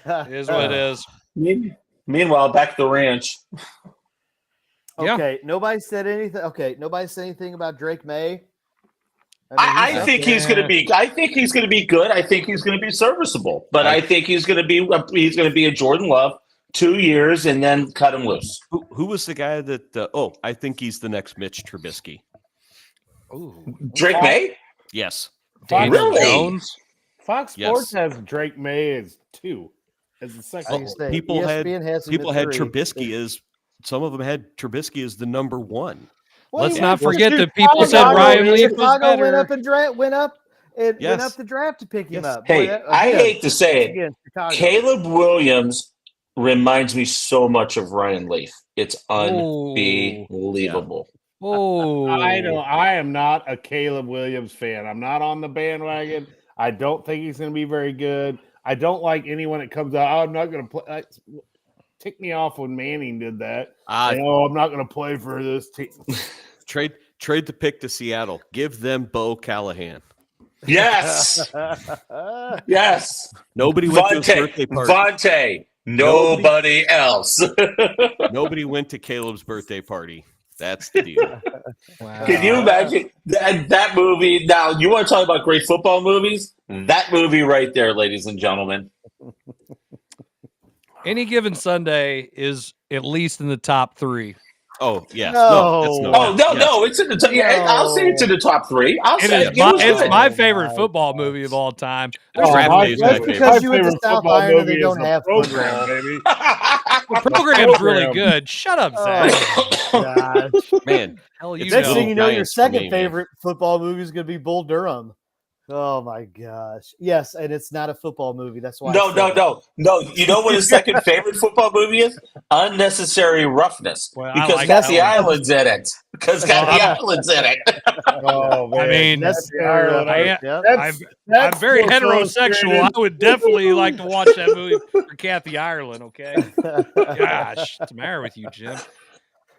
It is what it is. Meanwhile, back at the ranch. Yeah. Okay. Nobody said anything. Okay. Nobody said anything about Drake May. I think he's going to be. I think he's going to be good. I think he's going to be serviceable. But I think he's going to be. He's going to be a Jordan Love 2 years and then cut him loose. Who was the guy that? I think he's the next Mitch Trubisky. Drake May? Yes. Daniel Really? Jones. Fox Yes. Sports has Drake May as 2, as the second. Say, People had ESPN has him at 3. Trubisky as some of them had Trubisky as the number 1. Well, Let's he not went forget to that people said Chicago. Ryan Leaf was Chicago went better. up and went up Yes. the draft to pick him Yes. up. Hey, Boy, I again, hate to say it. again, Chicago. Caleb Williams reminds me so much of Ryan Leaf. It's unbelievable. Oh, I am not a Caleb Williams fan. I'm not on the bandwagon. I don't think he's going to be very good. I don't like anyone that comes out. Oh, I'm not going to play. Tick me off when Manning did that. I'm not going to play for this team. Trade the pick to Seattle. Give them Bo Callahan. Yes. Yes. Nobody went to his birthday party. Vontae. Nobody else. Nobody went to Caleb's birthday party. That's the deal. wow. Can you imagine that movie? Now, you want to talk about great football movies? That movie right there, ladies and gentlemen. Any Given Sunday is at least in the top 3. Oh, yes. No. That's no. Oh, no, yes. no. It's in the top. Yeah, I'll say it's in the top 3. I'll It say is it was it's good. my favorite football movie of all time. There's Draft my Day is my That's favorite. because you went to favorite South football Iron and they movie don't is have The football. Program, baby. The program's really Program. good. Shut up, Zach. Gosh. Man, Hell, you Next know. thing you know, your Giants for me, second man. favorite football movie is going to be Bull Durham. Oh my gosh! Yes, and it's not a football movie. That's why. No. You know what his second favorite football movie is? Unnecessary Roughness. Well, I Because like Kathy that one. Island's in it. Because Kathy Island's in it. Oh, man. I mean, That's Ireland. I'm very heterosexual. I would definitely like to watch that movie for Kathy Ireland. Okay. Gosh, what's the matter with you, Jim?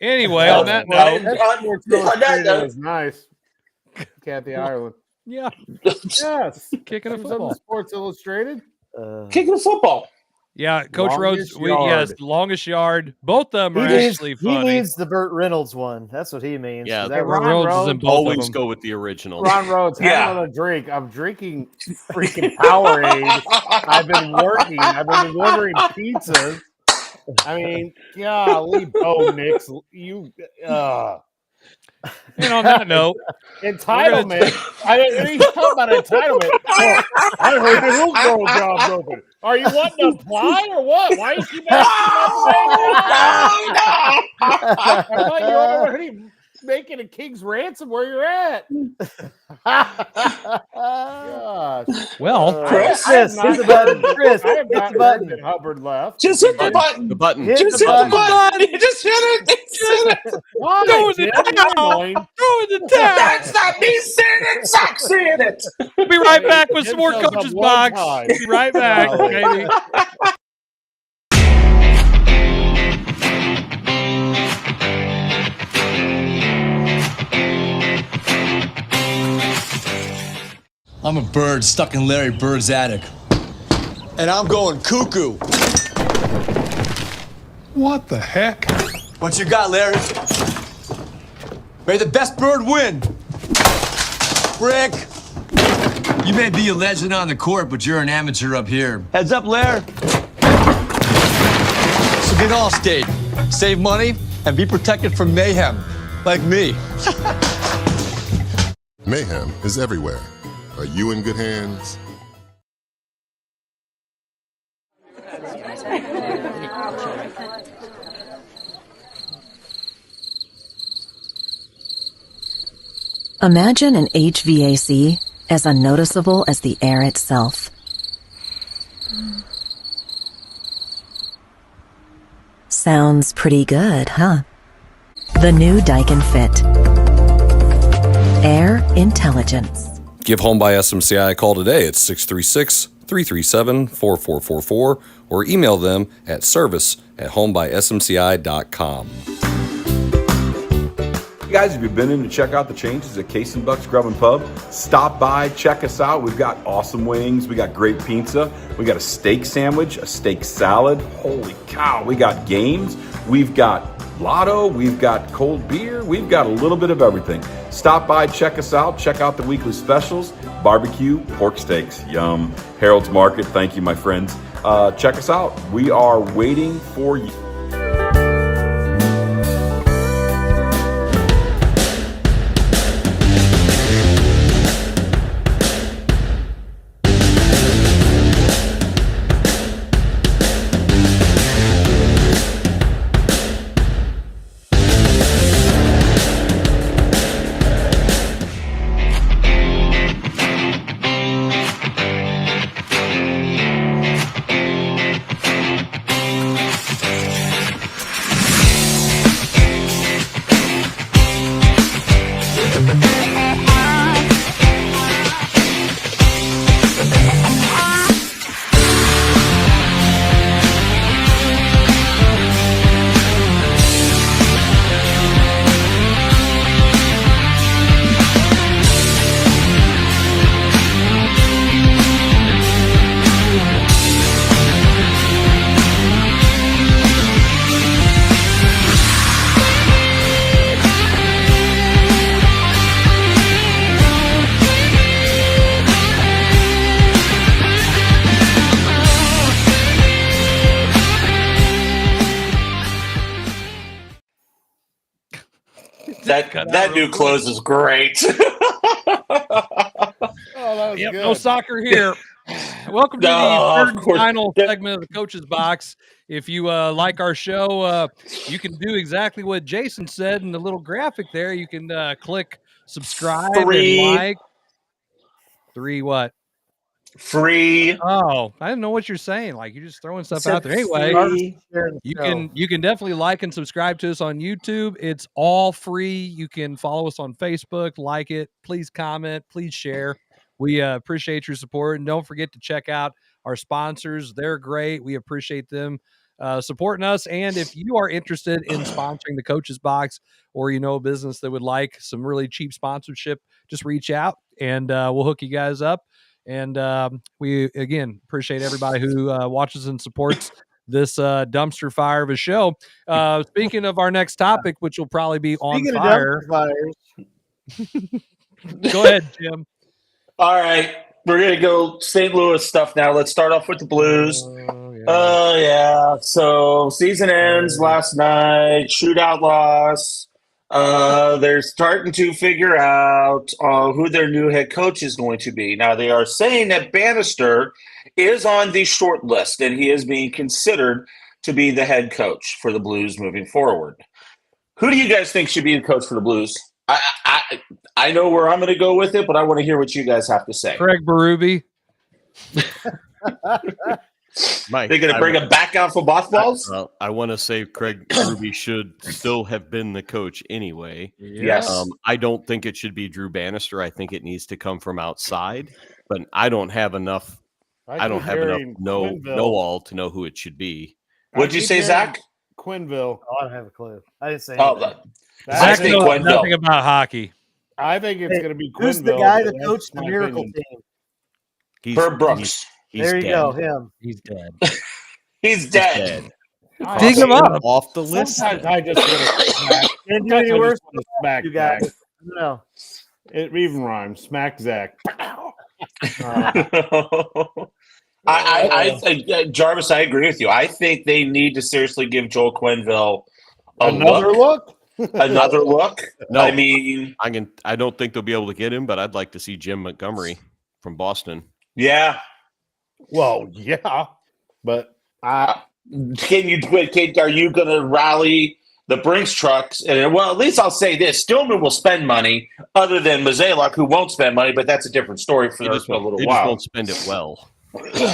Anyway, on that note, That was nice. Kathy Ireland. yeah, Yes. kicking a She was on football. the Sports Illustrated. Kicking football. Yeah, Coach Longest Rhodes. yard. Longest yard. Both of them are actually He funny. needs the Burt Reynolds one. That's what he means. Yeah, Is Hey, that Ron Rhodes is in Rhodes. both of always them. go with the original. Ron Rhodes, hang Yeah. on a drink. I'm drinking freaking Powerade. I've been working. I've been delivering pizzas. I mean, golly, Bo Nix, you And on that note, entitlement. He's talking about entitlement. Oh, I heard the Hillsborough job's open. Are you wanting to apply or what? Why you keep asking I thought you were already making a king's ransom where you're at. Gosh. well, Chris? Chris, hit the button. Chris, I have hit not the button. heard that Hubbard left. Just hit the button. The button. Hit Just the hit the button. button. Just hit it. Just hit it. Why, Throw in Jim? the You're towel. annoying. Throw in the towel. That's not me saying it. Zach saying it. We'll be right back with Jim some more shows up Coach's one Box. time. Be right back, baby. I'm a bird stuck in Larry Bird's attic. And I'm going cuckoo. What the heck? What you got, Larry? May the best bird win. Brick. You may be a legend on the court, but you're an amateur up here. Heads up, Larry. So get Allstate. Save money and be protected from mayhem, like me. Mayhem is everywhere. Are you in good hands? Imagine an HVAC as unnoticeable as the air itself. Sounds pretty good, huh? The new Daikin Fit. Air intelligence. Give Home by SMCI a call today at 636-337-4444 or email them at service@homebysmci.com. Guys, if you've been in to check out the changes at Case and Buck's Grub and Pub, stop by, check us out. We've got awesome wings. We got great pizza. We got a steak sandwich, a steak salad. Holy cow. We got games. We've got lotto. We've got cold beer. We've got a little bit of everything. Stop by, check us out. Check out the weekly specials. Barbecue, pork steaks. Yum. Harold's Market. Thank you, my friends. Check us out. We are waiting for you. that new clothes is great. Oh, that was Yep, good. no soccer here. Welcome to the third and final segment of the Coach's Box. If you like our show, you can do exactly what Jason said in the little graphic there. You can click subscribe and like. 3 what? Free. Oh, I didn't know what you're saying. Like, you're just throwing stuff out there. Anyway, you can definitely like and subscribe to us on YouTube. It's all free. You can follow us on Facebook, like it. Please comment. Please share. We appreciate your support. And don't forget to check out our sponsors. They're great. We appreciate them supporting us. And if you are interested in sponsoring the Coach's Box, or you know a business that would like some really cheap sponsorship, just reach out and we'll hook you guys up. And we, again, appreciate everybody who watches and supports this dumpster fire of a show. Speaking of our next topic, which will probably be on fire. Go ahead, Jim. All right. We're going to go St. Louis stuff now. Let's start off with the Blues. Oh, yeah. So season ends last night. Shootout loss. They're starting to figure out who their new head coach is going to be. Now, they are saying that Bannister is on the short list, and he is being considered to be the head coach for the Blues moving forward. Who do you guys think should be the coach for the Blues? I know where I'm going to go with it, but I want to hear what you guys have to say. Craig Berube. Mike, they're going to bring him back out for mothballs? I want to say Craig Berube should still have been the coach anyway. Yes. I don't think it should be Drew Bannister. I think it needs to come from outside, but I don't have enough. I don't have enough know-all to know who it should be. What'd you say, Zach? Quinville. Oh, I don't have a clue. I didn't say anything. Zach knows nothing about hockey. I think it's going to be Quinville. Who's the guy that coached the Miracle team? Herb Brooks. There you go, him. He's dead. He's dead. Dig him up. Off the list. Sometimes I just want to smack. Can't do any worse than smack you guys. No. It even rhymes. Smack Zach. Jarvis, I agree with you. I think they need to seriously give Joel Quenneville another look. Another look. No, I mean, I don't think they'll be able to get him, but I'd like to see Jim Montgomery from Boston. Yeah. Well, yeah, but are you going to rally the Brinks trucks? And well, at least I'll say this: Stillman will spend money, other than Mazalek, who won't spend money. But that's a different story for a little while. They just won't spend it well.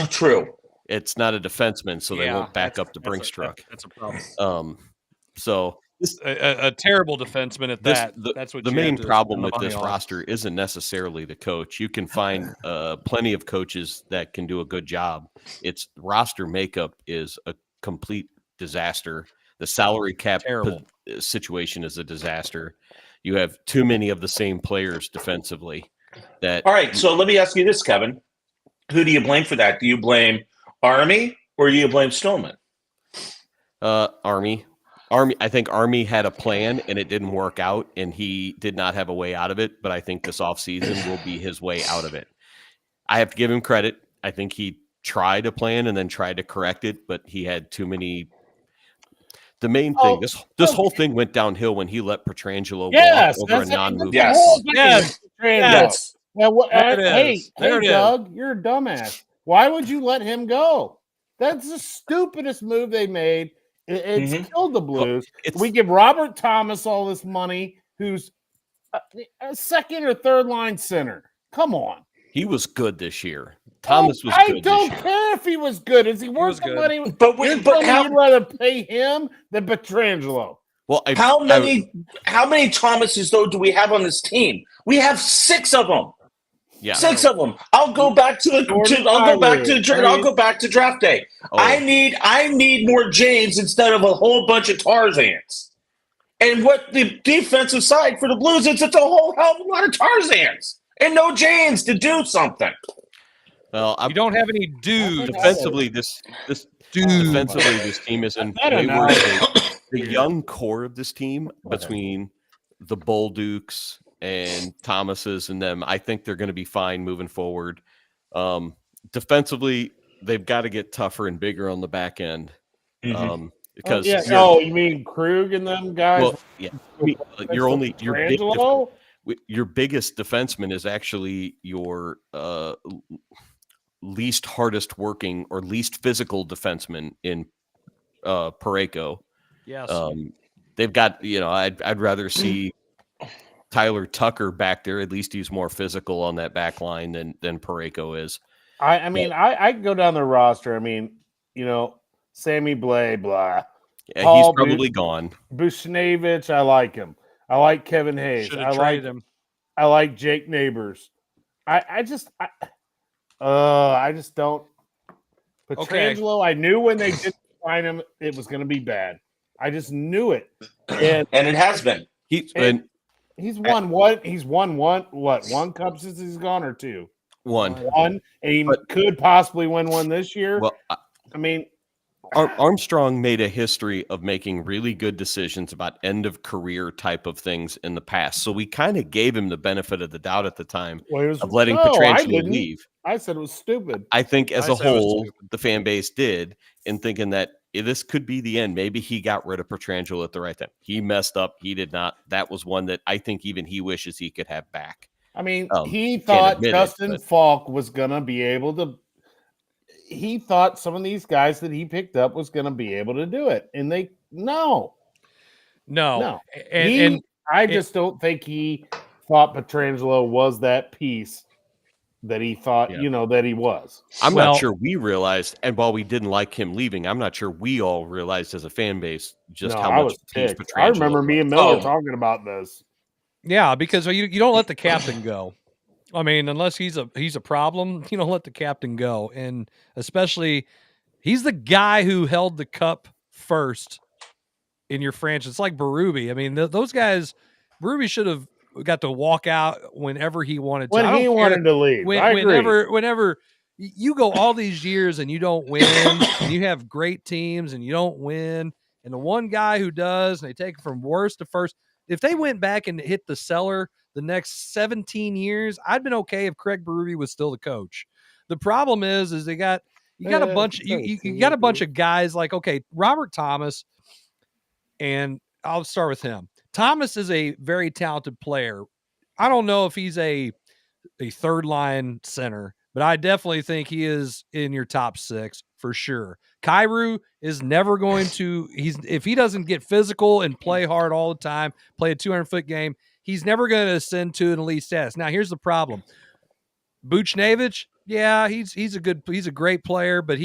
True. It's not a defenseman, so they won't back up the Brinks truck. That's a problem. So a terrible defenseman at that. That's what the main problem with this roster isn't necessarily the coach. You can find plenty of coaches that can do a good job. It's roster makeup is a complete disaster. The salary cap situation is a disaster. You have too many of the same players defensively. All right, so let me ask you this, Kevin. Who do you blame for that? Do you blame Army or do you blame Stillman? Army. I think Army had a plan and it didn't work out, and he did not have a way out of it. But I think this offseason will be his way out of it. I have to give him credit. I think he tried a plan and then tried to correct it, but he had too many. The main thing, this whole thing went downhill when he let Petrangelo walk over a non-move. Yes. Hey, Doug, you're a dumbass. Why would you let him go? That's the stupidest move they made. It's killed the Blues. We give Robert Thomas all this money, who's a second or third line center. Come on. He was good this year. Thomas was good. I don't care if he was good. Is he worth the money? But you'd rather pay him than Petrangelo. Well, how many Thomases though do we have on this team? We have 6 of them. Yeah, 6 of them. I'll go back to draft day. Oh. I need more James instead of a whole bunch of Tarzans. And what the defensive side for the Blues is, it's a whole hell of a lot of Tarzans and no James to do something. Well, you don't have any dudes. Defensively, this team is in the young core of this team between the Bull-Dukes and Thomas's and them. I think they're going to be fine moving forward. Defensively, they've got to get tougher and bigger on the back end. because you mean Krug and them guys? Well, yeah, your biggest defenseman is actually your least hardest working or least physical defenseman in Parayko. Yes. They've got, I'd rather see Tyler Tucker back there. At least he's more physical on that back line than Parayko is. I could go down the roster. I mean, Sammy Blay, blah. Yeah, he's probably gone. Bushnevich, I like him. I like Kevin Hayes. Should have traded him. I like Jake Neighbors. I just don't. Petrangelo, I knew when they did sign him, it was going to be bad. I just knew it, and it has been. He's won what? He's won one cup since he's gone, or two? One, and he could possibly win one this year. Well, I mean, Armstrong made a history of making really good decisions about end of career type of things in the past. So we kind of gave him the benefit of the doubt at the time of letting Petrangelo leave. I said it was stupid. I think as a whole, the fan base did, in thinking that this could be the end. Maybe he got rid of Petrangelo at the right time. He messed up. He did not. That was one that I think even he wishes he could have back. I mean, he thought Justin Falk was going to be able to. He thought some of these guys that he picked up was going to be able to do it, and no. And I just don't think he thought Petrangelo was that piece that he thought, that he was. I'm not sure we realized, and while we didn't like him leaving, I'm not sure we all realized as a fan base just how much piece Petrangelo I remember me and Miller talking about this. Yeah, because you don't let the captain go. I mean, unless he's a problem, you don't let the captain go. And especially, he's the guy who held the cup first in your franchise. It's like Berube. I mean, those guys, Berube should have got to walk out whenever he wanted to. When he wanted to leave. Whenever you go all these years and you don't win, and you have great teams and you don't win, and the one guy who does, and they take it from worst to first. If they went back and hit the cellar the next 17 years, I'd been okay if Craig Berube was still the coach. The problem is you got a bunch of guys like, okay, Robert Thomas, and I'll start with him. Thomas is a very talented player. I don't know if he's a third line center, but I definitely think he is in your top six for sure. Kyrou is never going to, if he doesn't get physical and play hard all the time, play a 200-foot game, he's never going to ascend to an elite status. Now, here's the problem. Buchnevich, yeah, he's a great player, but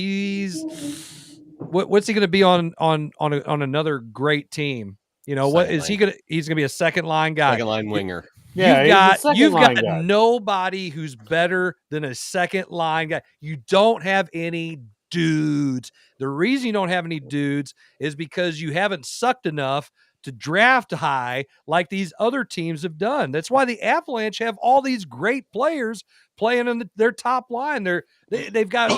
what's he going to be on another great team? What is he going to? He's going to be a second line guy, second line winger. Yeah, you've got nobody who's better than a second line guy. You don't have any dudes. The reason you don't have any dudes is because you haven't sucked enough to draft high like these other teams have done. That's why the Avalanche have all these great players playing in their top line. They've got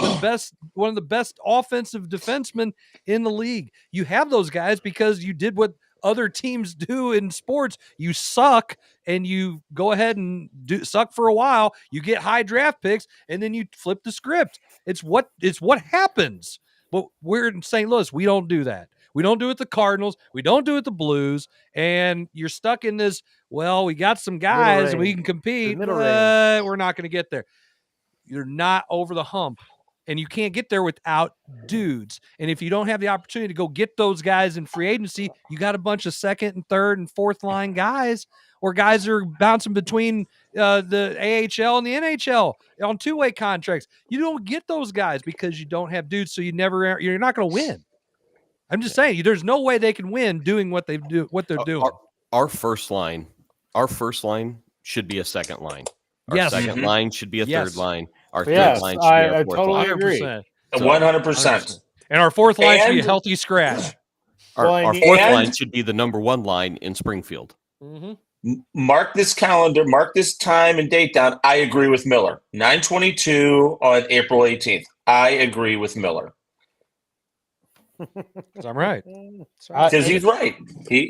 one of the best offensive defensemen in the league. You have those guys because you did what other teams do in sports. You suck and you go ahead and suck for a while. You get high draft picks and then you flip the script. It's what happens. But we're in St. Louis. We don't do that. We don't do it with the Cardinals. We don't do it with the Blues. And you're stuck in this, we got some guys and we can compete. We're not going to get there. You're not over the hump. And you can't get there without dudes. And if you don't have the opportunity to go get those guys in free agency, you got a bunch of second and third and fourth line guys, or guys that are bouncing between the AHL and the NHL on two-way contracts. You don't get those guys because you don't have dudes, so you're not going to win. I'm just saying, there's no way they can win doing what they're doing. Our first line should be a second line. Our second line should be a third line. Our third line should be our fourth line. Agree. 100%. And our fourth line should be a healthy scratch. Our fourth line should be the number one line in Springfield. Mm-hmm. Mark this calendar, mark this time and date down. I agree with Miller. 9/22 on April 18th. I agree with Miller. I'm right. Because he's right.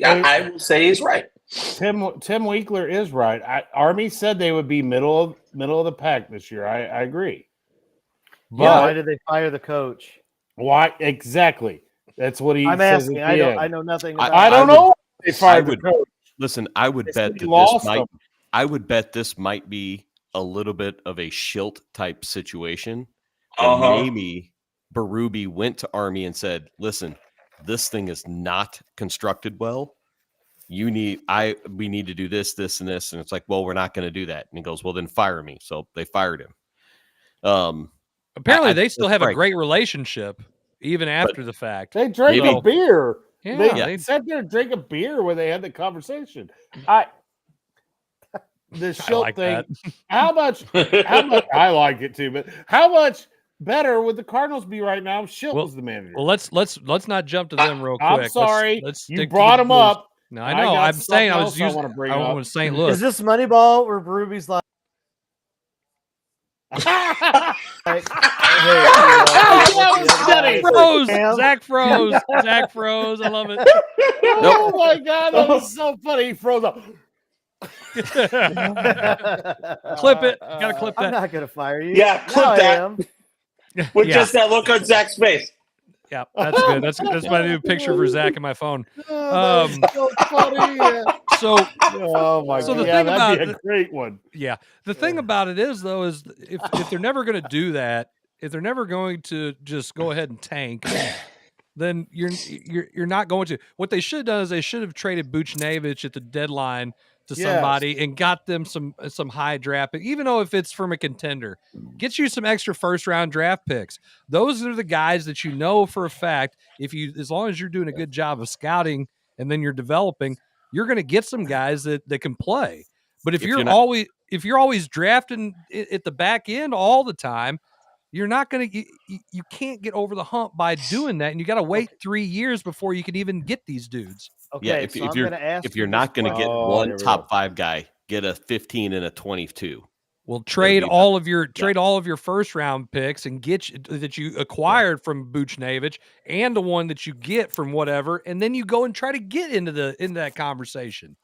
I will say he's right. Tim Winkler is right. Army said they would be middle of the pack this year. I agree. But why did they fire the coach? Why exactly? That's what he I'm says. asking. At the end. I know nothing about I don't know. They fired the coach. Listen, I would They bet said he that lost this might. them. I would bet this might be a little bit of a Schilt type situation. That maybe Berube went to Army and said, "Listen, this thing is not constructed well. We need to do this, this, and this." And it's like, well, we're not going to do that. And he goes, well, then fire me. So they fired him. Apparently, they still have a great relationship even after the fact. They drank a beer. Yeah, they sat there and drank a beer when they had the conversation. The Schilt like thing. that. How much? I like it too, but how much better would the Cardinals be right now if Schilt was the manager? Well, let's not jump to them real quick. I'm sorry. Let's you stick brought to them up. No, I know. I'm saying I was using. I was St. Louis. Is this Moneyball where Berube's like? Zach froze. Zach froze. I love it. Oh my God, that was so funny. He froze up. Clip it. Gotta clip that. I'm not gonna fire you. Yeah, clip that. With just that look on Zach's face. Yeah, that's good. That's my new picture for Zach in my phone. So funny. Oh my God. The thing that'd be a great one. Yeah. The thing about it is, though, is if they're never going to do that, if they're never going to just go ahead and tank, then you're not going to. What they should have done is they should have traded Buchnevich at the deadline to somebody and got them some high draft pick, even though if it's from a contender, get you some extra first round draft picks. Those are the guys that you know for a fact, as long as you're doing a good job of scouting and then you're developing, you're going to get some guys that can play. But if you're always drafting at the back end all the time, you're not going to, you can't get over the hump by doing that. And you got to wait 3 years before you can even get these dudes. Okay, if you're not going to get one top 5 guy, get a 15 and a 22. Well, trade all of your first round picks and that you acquired from Buchnevich and the one that you get from whatever, and then you go and try to get into that conversation.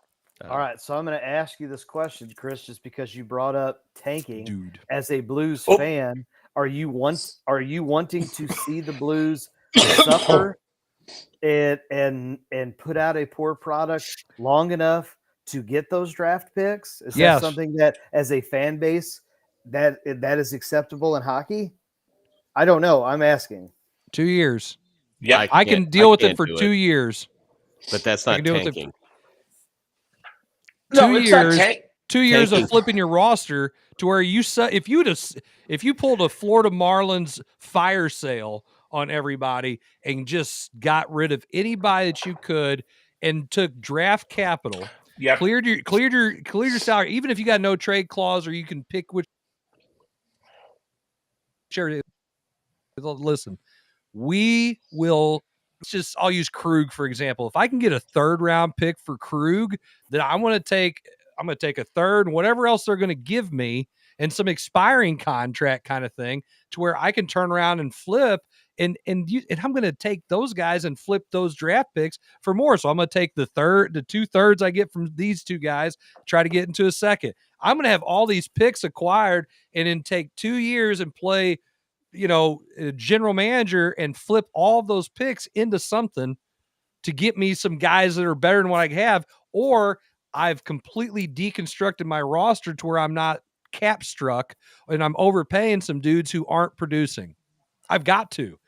All right, so I'm going to ask you this question, Chris, just because you brought up tanking. Dude, as a Blues fan, are you wanting to see the Blues suffer and put out a poor product long enough to get those draft picks? Is that something that, as a fan base, that is acceptable in hockey? I don't know. I'm asking. 2 years. Yeah, I can deal with it for 2 years. But that's not tanking. 2 years. 2 years of flipping your roster to where if you pulled a Florida Marlins fire sale on everybody and just got rid of anybody that you could and took draft capital. Yeah, cleared your salary, even if you got no trade clause or you can pick which. Listen, we will I'll use Krug for example. If I can get a 3rd round pick for Krug, then I'm going to take a 3rd and whatever else they're going to give me and some expiring contract kind of thing to where I can turn around and flip. And I'm going to take those guys and flip those draft picks for more. So I'm going to take the 2/3 I get from these two guys, try to get into a second. I'm going to have all these picks acquired and then take 2 years and play, a general manager and flip all of those picks into something to get me some guys that are better than what I have. Or I've completely deconstructed my roster to where I'm not cap struck and I'm overpaying some dudes who aren't producing. I've got to.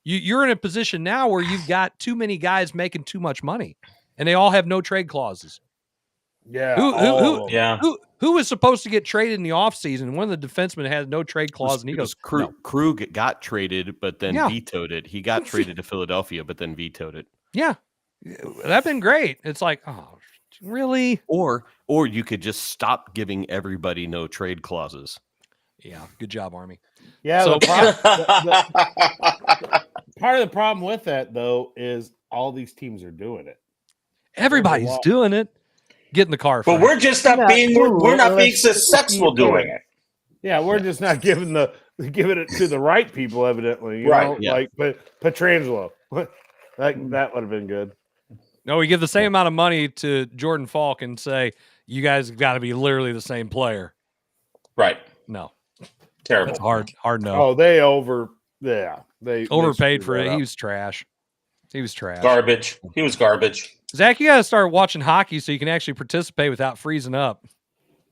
You're in a position now where you've got too many guys making too much money, and they all have no trade clauses. Yeah. Who was supposed to get traded in the offseason? One of the defensemen had no trade clause, and he goes, Krug got traded, but then vetoed it. He got traded to Philadelphia, but then vetoed it. Yeah. That'd been great. It's like, oh, really? Or you could just stop giving everybody no trade clauses. Yeah. Good job, Army. Yeah. So, part of the problem with that, though, is all these teams are doing it. Everybody's doing it. Get in the car. But we're just not we're not being successful doing it. Yeah, we're just not giving it to the right people, evidently. You know? Yeah. Like Petrangelo. That would have been good. No, we give the same amount of money to Jordan Falk and say, you guys got to be literally the same player. Right. No. Terrible. That's hard no. Oh, they overpaid for it. He was trash. He was trash. Garbage. He was garbage. Zach, you got to start watching hockey so you can actually participate without freezing up.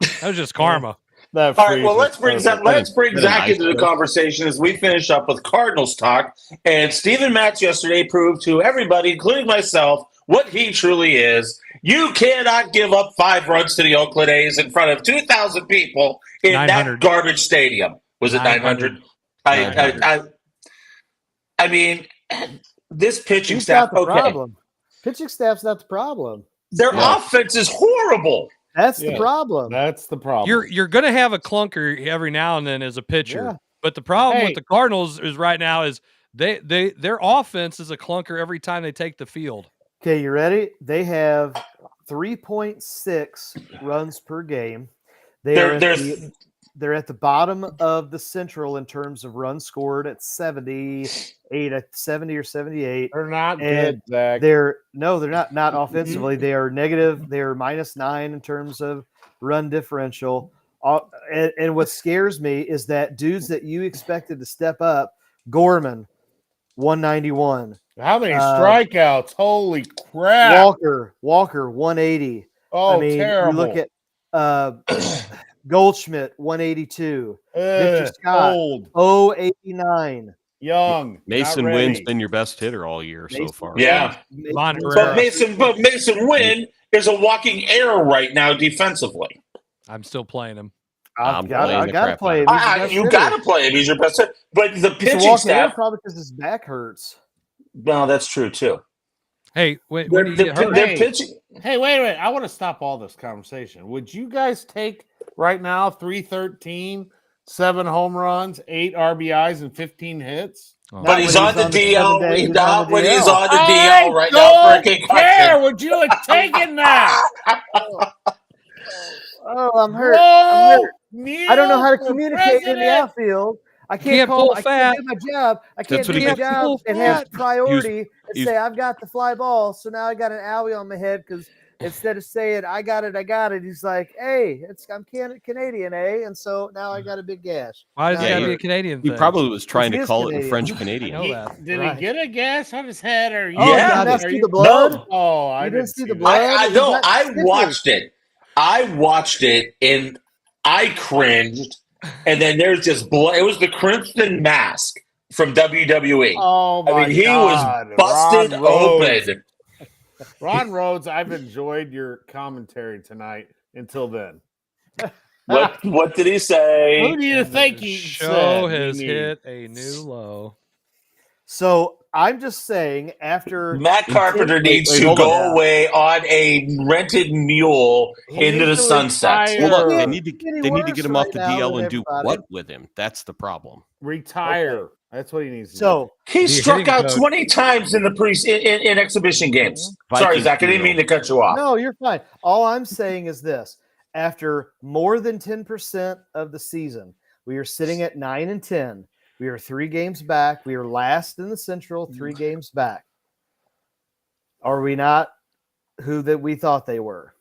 That was just karma. All right, well, let's bring Zach into the conversation as we finish up with Cardinals talk. And Steven Matz yesterday proved to everybody, including myself, what he truly is. You cannot give up 5 runs to the Oakland A's in front of 2,000 people in 900. that garbage stadium. Was it 900? I mean, this pitching staff. Not the problem. Pitching staff's not the problem. Their offense is horrible. That's the problem. That's the problem. You're going to have a clunker every now and then as a pitcher, but the problem with the Cardinals is right now is their offense is a clunker every time they take the field. Okay, you ready? They have 3.6 runs per game. They're at the bottom of the Central in terms of runs scored at 70 or 78. They're not good, Zach. They're not offensively. They are negative. They're -9 in terms of run differential. And what scares me is that dudes that you expected to step up, Gorman, 191. How many strikeouts? Holy crap. Walker, 180. Oh, terrible. You look at Goldschmidt, 182. Victor Scott, 089. Young. Mason Wynn's been your best hitter all year so far. Yeah. But Mason Wynn is a walking error right now defensively. I'm still playing him. I gotta play him. You gotta play him. He's your best hitter. But the pitching staff probably because his back hurts. No, that's true too. Hey, when you get hurt? They're pitching. Hey, wait. I want to stop all this conversation. Would you guys take right now 313, 7 home runs, 8 RBIs, and 15 hits? But he's on the DL. He's on the DL right now for a concussion. Would you have taken that? Oh, I'm hurt. I don't know how to communicate in the outfield. I can't do my job. I can't do my job and have priority and say I've got the fly ball. So now I got an owie on my head because instead of saying I got it, he's like, hey, I'm Canadian, eh? And so now I got a big gash. Why does it got to be a Canadian thing? He probably was trying to call it in French Canadian. Did he get a gash on his head? Or you didn't see the blood? No. Oh, I didn't see the blood. I watched it. I watched it and I cringed. And then there's just blood. It was the Crimson Mask from WWE. Oh, my he God. was busted open. Ron Rhodes, I've enjoyed your commentary tonight until then. What did he say? Who do you think he show has hit a new low? So I'm just saying, after Matt Carpenter needs to go away on a rented mule into the sunset. Well, look, they need to get him off the DL and do what with him? That's the problem. Retire. That's what he needs to do. So he struck out 20 times in the in exhibition games. Sorry, Zach, I didn't mean to cut you off. No, you're fine. All I'm saying is this: after more than 10% of the season, we are sitting at 9-10. We are 3 games back. We are last in the Central, 3 games back. Are we not who that we thought they were?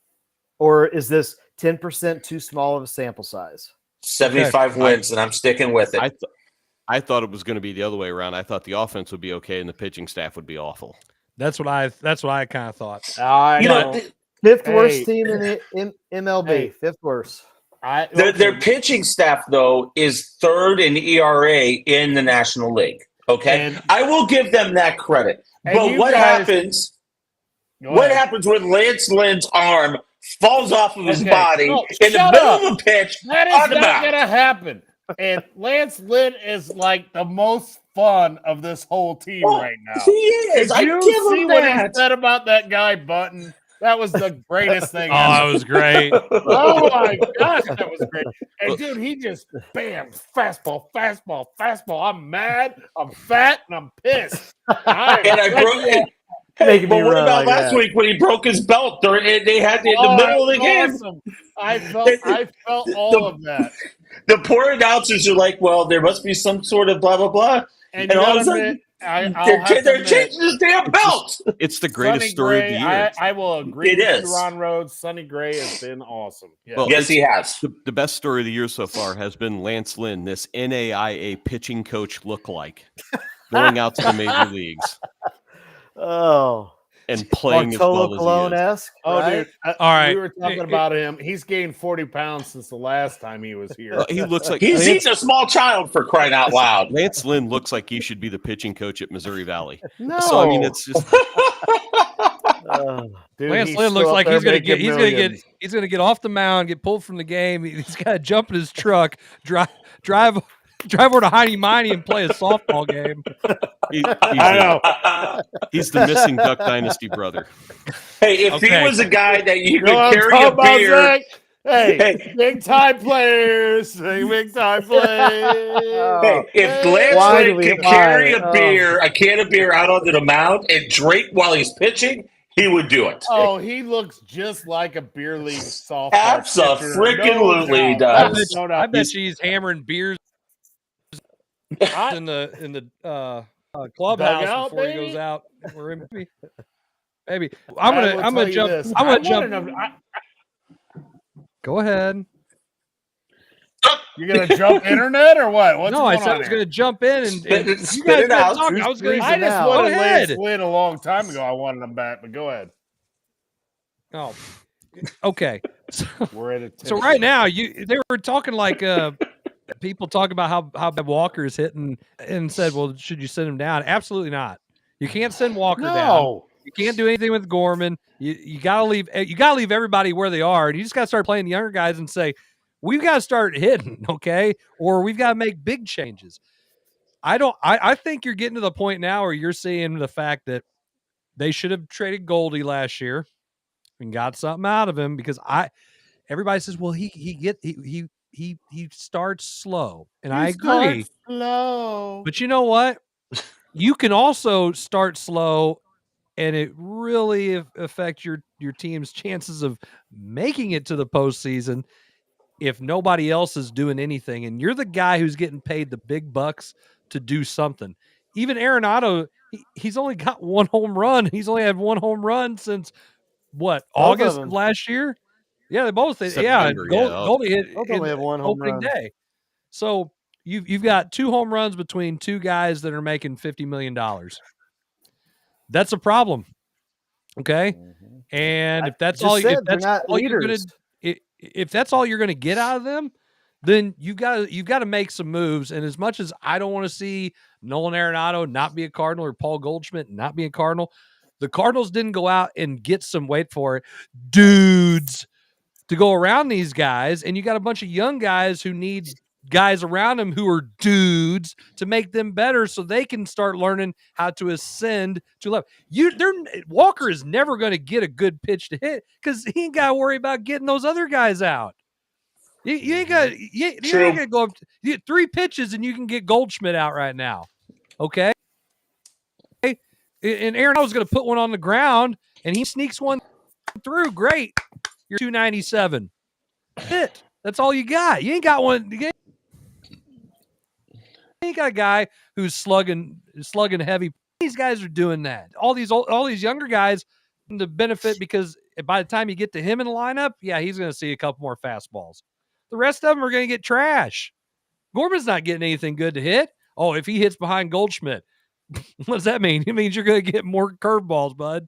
Or is this 10% too small of a sample size? 75 wins, and I'm sticking with it. I thought it was going to be the other way around. I thought the offense would be okay and the pitching staff would be awful. That's what I kind of thought. Fifth worst team in the MLB. Fifth worst. Their pitching staff, though, is 3rd in ERA in the National League. Okay, I will give them that credit. But what happens? What happens when Lance Lynn's arm falls off of his body in the middle of a pitch? That is not going to happen. And Lance Lynn is like the most fun of this whole team right now. He is. Did you see what he said about that guy Button? That was the greatest thing. Oh, that was great. Oh, my gosh, that was great. And, dude, he just, bam, fastball. I'm mad, I'm fat, and I'm pissed. I broke it. Hey, but what about last week when he broke his belt? They had in the middle of the game. Awesome. I felt all of that. The poor announcers are like, well, there must be some sort of blah, blah, blah. And all of a sudden, they're changing his damn belt. It's the greatest story of the year. I will agree with Ron Rhodes. Sonny Gray has been awesome. Yeah. Well, yes, he has. The best story of the year so far has been Lance Lynn, this NAIA pitching coach lookalike, going out to the major leagues. Oh. and playing as Bartolo well Colon-esque. Oh, right? dude. All right. We were talking about him. He's gained 40 pounds since the last time he was here. as he looks like He's a small child, for crying out loud. Lance Lynn looks like he should be the pitching coach at Missouri Valley. No. So I mean, it's just Dude, Lance he's Lynn still looks up like there he's gonna making millions. he's gonna get off the mound, get pulled from the game. He's got to jump in his truck, drive over to Heiny Miney and play a softball game. I know. He's the missing Duck Dynasty brother. Hey, if he was a guy that you could know what I'm carry a talking about, beer. Zach? Hey, big time players. Big time players. Hey, if Lance Lynn could carry a can of beer out onto the mound and drink while he's pitching, he would do it. Oh, he looks just like a beer league softball. Absolutely does. I bet she's hammering beers in the clubhouse Dugout, before baby? he goes out. Or maybe I'm gonna jump. Go ahead. You're gonna jump internet or what? What's No, I going said on I was here? going to jump in and you Spit guys it out. talk. I was going to. I just Go wanted ahead. Lance Lynn a long time ago. I wanted him back, but go ahead. Oh, okay. We're at a So right now, they were talking like people talk about how bad Walker's hitting, and said, "Well, should you send him down?" Absolutely not. You can't send Walker down. You can't do anything with Gorman. You gotta leave. You gotta leave everybody where they are, and you just gotta start playing the younger guys and say, "We've got to start hitting, okay, or we've got to make big changes." I think you're getting to the point now where you're seeing the fact that they should have traded Goldie last year and got something out of him, because everybody says, well, he starts slow, and I agree. Slow. But you know what? You can also start slow, and it really affect your team's chances of making it to the postseason if nobody else is doing anything, and you're the guy who's getting paid the big bucks to do something. Even Arenado, he's only got one home run. He's only had one home run since August of last year. Yeah, they both. Goldie hit only have one home opening run. day. So you've got two home runs between two guys that are making $50 million. That's a problem. Okay, and if that's all you're gonna, if that's all you're gonna get out of them, then you've got to make some moves. And as much as I don't want to see Nolan Arenado not be a Cardinal or Paul Goldschmidt not be a Cardinal, the Cardinals didn't go out and get some, wait for it, dudes to go around these guys. And you got a bunch of young guys who need guys around them who are dudes to make them better so they can start learning how to ascend to level. Walker is never going to get a good pitch to hit because he ain't got to worry about getting those other guys out. You ain't got to go up to 3 pitches and you can get Goldschmidt out right now. Okay. And Arenado's going to put one on the ground and he sneaks one through. Great. You're 297. Hit. That's all you got. You ain't got one. You ain't got a guy who's slugging heavy. These guys are doing that. All these younger guys to benefit because by the time you get to him in the lineup, yeah, he's going to see a couple more fastballs. The rest of them are going to get trash. Gorman's not getting anything good to hit. Oh, if he hits behind Goldschmidt, what does that mean? It means you're going to get more curveballs, bud.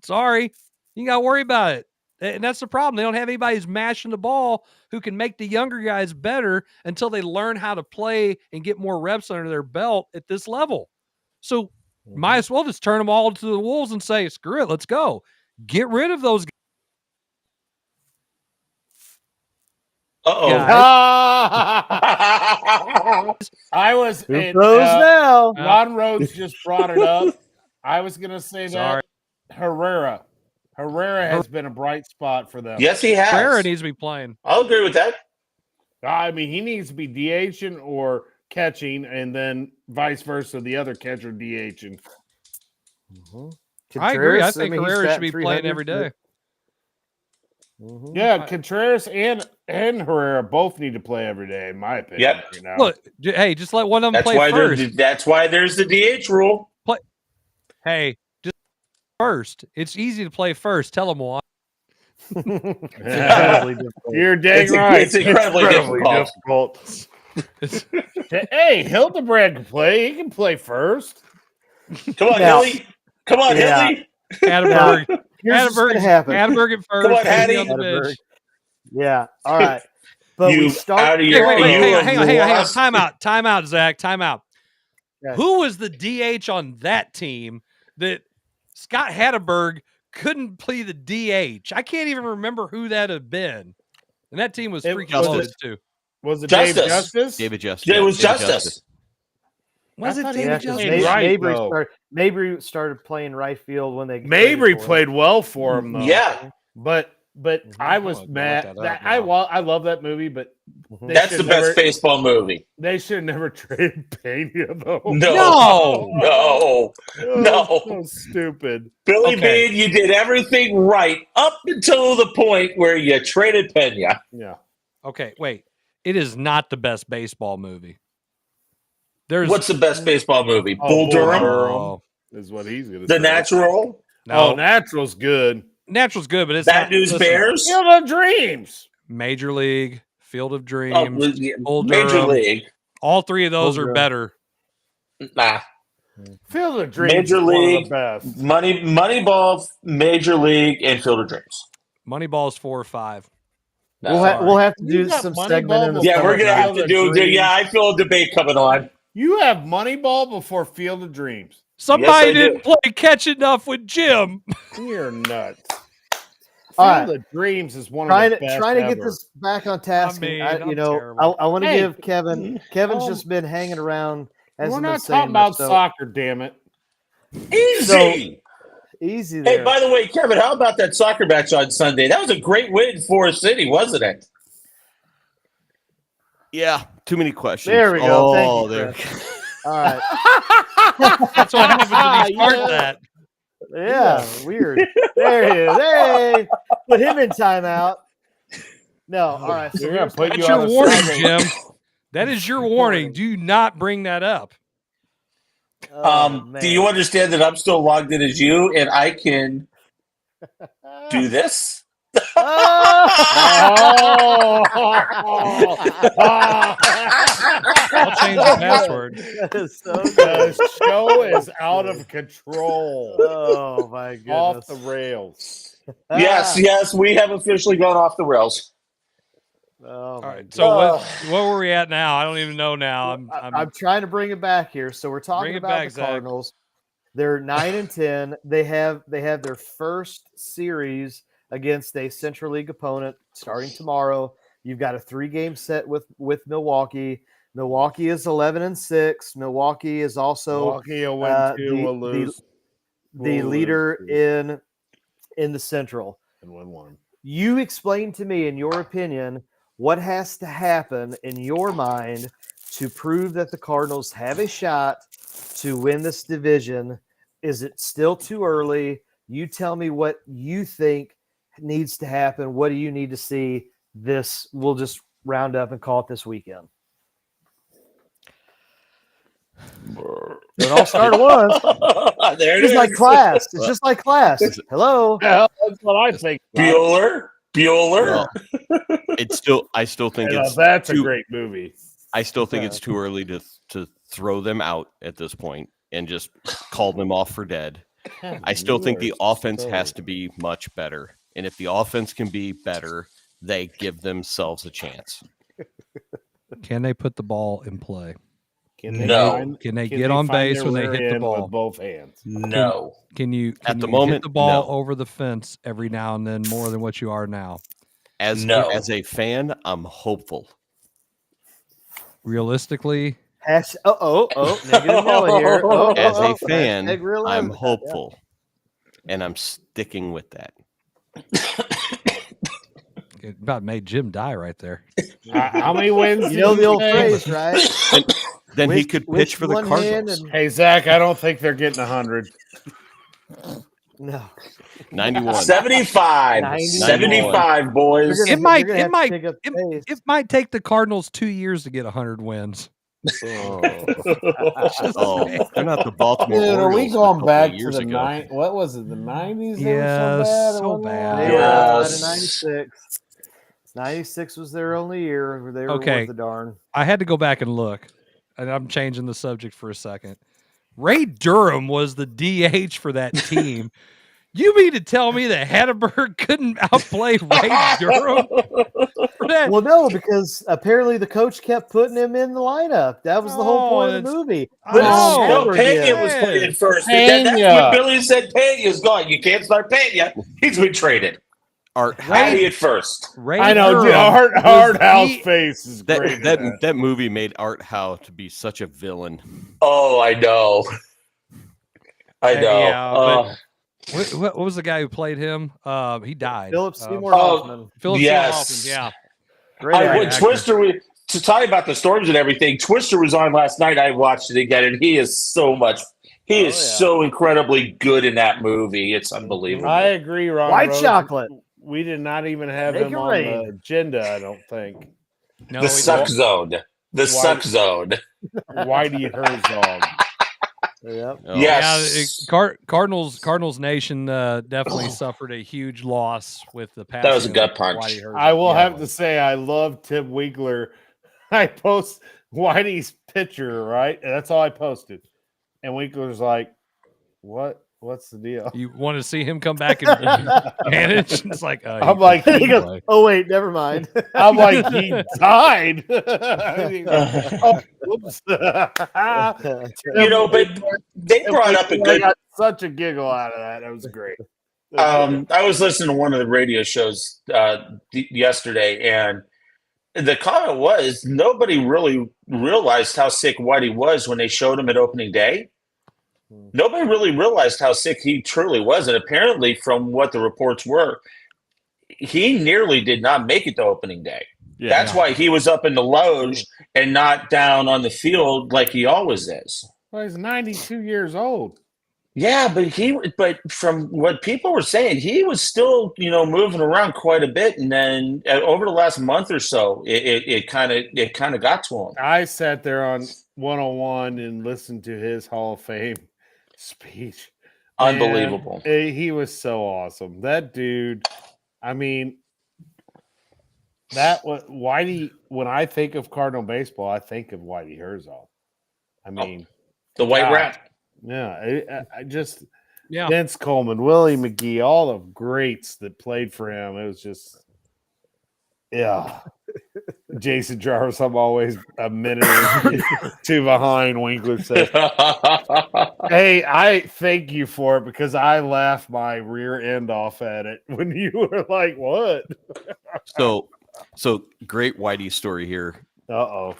Sorry. You got to worry about it. And that's the problem. They don't have anybody who's mashing the ball who can make the younger guys better until they learn how to play and get more reps under their belt at this level. So might as well just turn them all to the wolves and say, screw it, let's go. Get rid of those guys. I was now. Ron Rhodes just brought it up. I was going to say that Herrera has been a bright spot for them. Yes, he has. Herrera needs to be playing. I'll agree with that. I mean, he needs to be DHing or catching, and then vice versa, the other catcher DHing. I agree. I think Herrera should be playing every day. Yeah, Contreras and Herrera both need to play every day, in my opinion. Yep. Right now. Look, hey, just let one of them play first. That's why there's the DH rule. Hey, just first. It's easy to play first. Tell them why. You're dang right. It's incredibly difficult. Hey, Hildebrand can play. He can play first. Come on, Hilly. Come on, Yeah. Halley. Hatterberg. Here's what's gonna happen. Hatterberg at first. Come on, Hattie Hattie. on the Hatterberg. bench. Yeah. All right. But You we start. out of Hey, your wait, you hang on. lost. Time out, Zach. Time out. Okay. Who was the DH on that team that Scott Hatterberg couldn't play the DH? I can't even remember who that had been. And that team was It freaking was loaded it. too. Was it Justice. Dave Justice? David Justice. Yeah, it was David Justice. Was I it thought he David was Justice? playing right, Mabry started playing right field when they Mabry traded for him. played well for him though. Yeah, But I was I'm gonna mad. look that up now. I love that movie, but they that's the should best never- baseball movie. They should never trade Pena though. No. Oh, No. so stupid. Billy Okay. Bean, you did everything right up until the point where you traded Pena. Yeah. Okay, wait. It is not the best baseball movie. There's What's the best baseball movie? Oh, Bull Bull Durham? Oh, Is what he's gonna The say. Natural? no. Oh, Natural's good. Natural's good, but it's Bad not. News listen, Bears? Field of Dreams. Major League, Field of Oh, Dreams, yeah, Bull Major Durham. League. All three of those Bull are Durham. better. Nah. Field of Dreams Major is one of League. the best. Moneyball, Major League, and Field of Dreams. Moneyball's 4 or 5. No. We'll have to You do got some Moneyball segment in the before Yeah, we're going to have Field to of do. Dreams. Yeah, I feel a debate coming on. You have Moneyball before Field of Dreams. Somebody Yes, I didn't play catch enough with Jim. You're nuts. All Field right. of Dreams is one trying of the best to get ever. this back on task. mean, I I'm terrible. want to Hey. give Kevin's Oh. just been hanging around. We're hasn't not been saying talking about much, so soccer, damn it. Easy. easy there. Hey, by the way, Kevin, how about that soccer match on Sunday? That was a great win for City, wasn't it? Yeah, too many questions. There we go. Thank Oh, you, there. Chris. All right. That's what happens when you start Yeah. that. Yeah, weird. There he is. Hey, put him in timeout. No, all right. So We're gonna here's put That's you your on a warning, Sunday. Jim. That is your warning. Do not bring that up. man. Do you understand that I'm still logged in as you and I can do this? I'll change the password. That is so good. The show is out of control. Oh my goodness. Off the rails. Yes, we have officially gone off the rails. Oh, All my right. So what were we at now? I don't even know now. I'm trying to bring it back here. So we're talking Bring it about back, the Zach. Cardinals. They're 9-10. They have their first series against a Central League opponent starting tomorrow. You've got a 3-game set with Milwaukee. Milwaukee is 11-6. Milwaukee is also Milwaukee will win 2, will lose. the Will leader lose 2. in the Central. And win 1. You explain to me, in your opinion, what has to happen in your mind to prove that the Cardinals have a shot to win this division. Is it still too early? You tell me what you think needs to happen. What do you need to see? This we'll just round up and call it this weekend. It all started once. There it It's is. like class. It's just like class. Hello. Yeah, that's what I think. Bueller. Well, I still think Yeah, it's that's a too, great movie. I still think it's too early to throw them out at this point and just call them off for dead. I still think the offense has to be much better. And if the offense can be better, they give themselves a chance. Can they put the ball in play? Can they No. find- Can they can get on find base their when they rear hit the end ball? with both hands? No. Can you At the hit moment, the ball no. over the fence every now and then more than what you are now? As a fan, I'm hopeful. Realistically, Negative Nelly here. As a fan, hashtag real I'm life. hopeful. And I'm sticking with that. it about made Jim die right there. How many wins? You know did the old say? phrase, right? And then he Wish- could wish pitch for the one hand Cardinals. and- Hey, Zach, I don't think they're getting 100. No. 91. 75. 91. 75, boys. You're It might- you're gonna it have to might- pick up the pace. It might take the Cardinals 2 years to get 100 wins. Oh, they're not the Baltimore Dude, are Orioles we a going couple back to years the ago. What was it? The 90s? Yes, They so were bad. They bad. were outside of Yes. 96. 96 was their only year where they were Okay. worth the darn. I had to go back and look, and I'm changing the subject for a second. Ray Durham was the DH for that team. You mean to tell me that Hatterberg couldn't outplay Ray Durham? Well, no, because apparently the coach kept putting him in the lineup. That was the whole point of the movie. No, Pena was playing first. That's when Billy said Pena's gone. You can't start Pena. He's been traded. Hattie at first. I know. Art House face is great. That movie made Art Howe to be such a villain. Oh, I know. I know. Yeah, what was the guy who played him? He died. Philip Seymour Hoffman. Philip Seymour Hoffman, yeah. When Twister, to tell you about the storms and everything, Twister was on last night. I watched it again, and he is so incredibly good in that movie. It's unbelievable. I agree, Ron. White chocolate. We did not even have him on the agenda, I don't think. No, the suck zone. The suck zone. Whitey Herzog. Yep. Oh. Yes. Yeah, Cardinals Nation definitely suffered a huge loss with the passing. That was a gut punch. I will have to say I love Tim Winkler. I post Whitey's picture, right? And that's all I posted. And Winkler's like, "What? What's the deal? You want to see him come back and manage?" It's like, I'm like, he goes, "Oh wait, never mind." I'm like, he died. Oh, whoops. But they brought up a good. I got such a giggle out of that. It was great. I was listening to one of the radio shows yesterday, and the comment was nobody really realized how sick Whitey was when they showed him at opening day. Nobody really realized how sick he truly was. And apparently, from what the reports were, he nearly did not make it to opening day. Yeah, that's why he was up in the loge and not down on the field like he always is. Well, he's 92 years old. Yeah, but from what people were saying, he was still, moving around quite a bit. And then over the last month or so, it kind of got to him. I sat there on 101 and listened to his Hall of Fame speech. Unbelievable. And he was so awesome. That dude, I mean, that was Whitey. When I think of Cardinal baseball, I think of Whitey Herzog. I mean, the White Rat. Yeah, I just Vince Coleman, Willie McGee, all the greats that played for him. It was just, Jason Jarvis, I'm always a minute or two behind. Winkler said, "Hey, I thank you for it because I laughed my rear end off at it when you were like, what?" So great Whitey story here.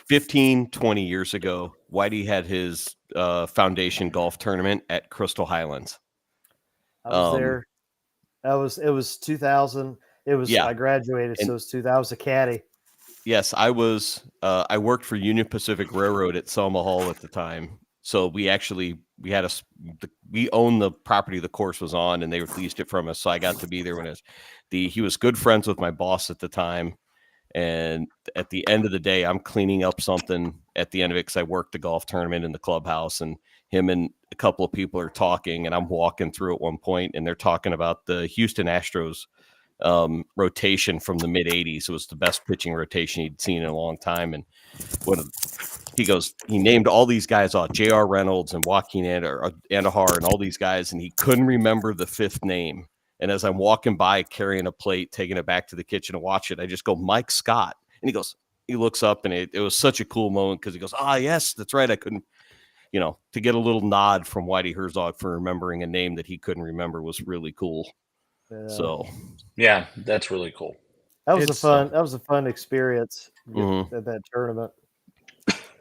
15, 20 years ago, Whitey had his foundation golf tournament at Crystal Highlands. I was there. It was 2000. I graduated, so it was 2000. I was a caddy. Yes, I was. I worked for Union Pacific Railroad at Selma Hall at the time. So we owned the property the course was on, and they leased it from us. So I got to be there when he was good friends with my boss at the time. And at the end of the day, I'm cleaning up something at the end of it because I worked the golf tournament in the clubhouse, and him and a couple of people are talking, and I'm walking through at one point, and they're talking about the Houston Astros rotation from the mid 80s. It was the best pitching rotation he'd seen in a long time. And he named all these guys off, J.R. Reynolds and Joaquin Andujar and all these guys, and he couldn't remember the fifth name. And as I'm walking by carrying a plate, taking it back to the kitchen to watch it, I just go, "Mike Scott." And he looks up, and it was such a cool moment because he goes, "Yes, that's right. I couldn't," to get a little nod from Whitey Herzog for remembering a name that he couldn't remember was really cool. Yeah. So, yeah, that's really cool. That was a fun experience at that tournament.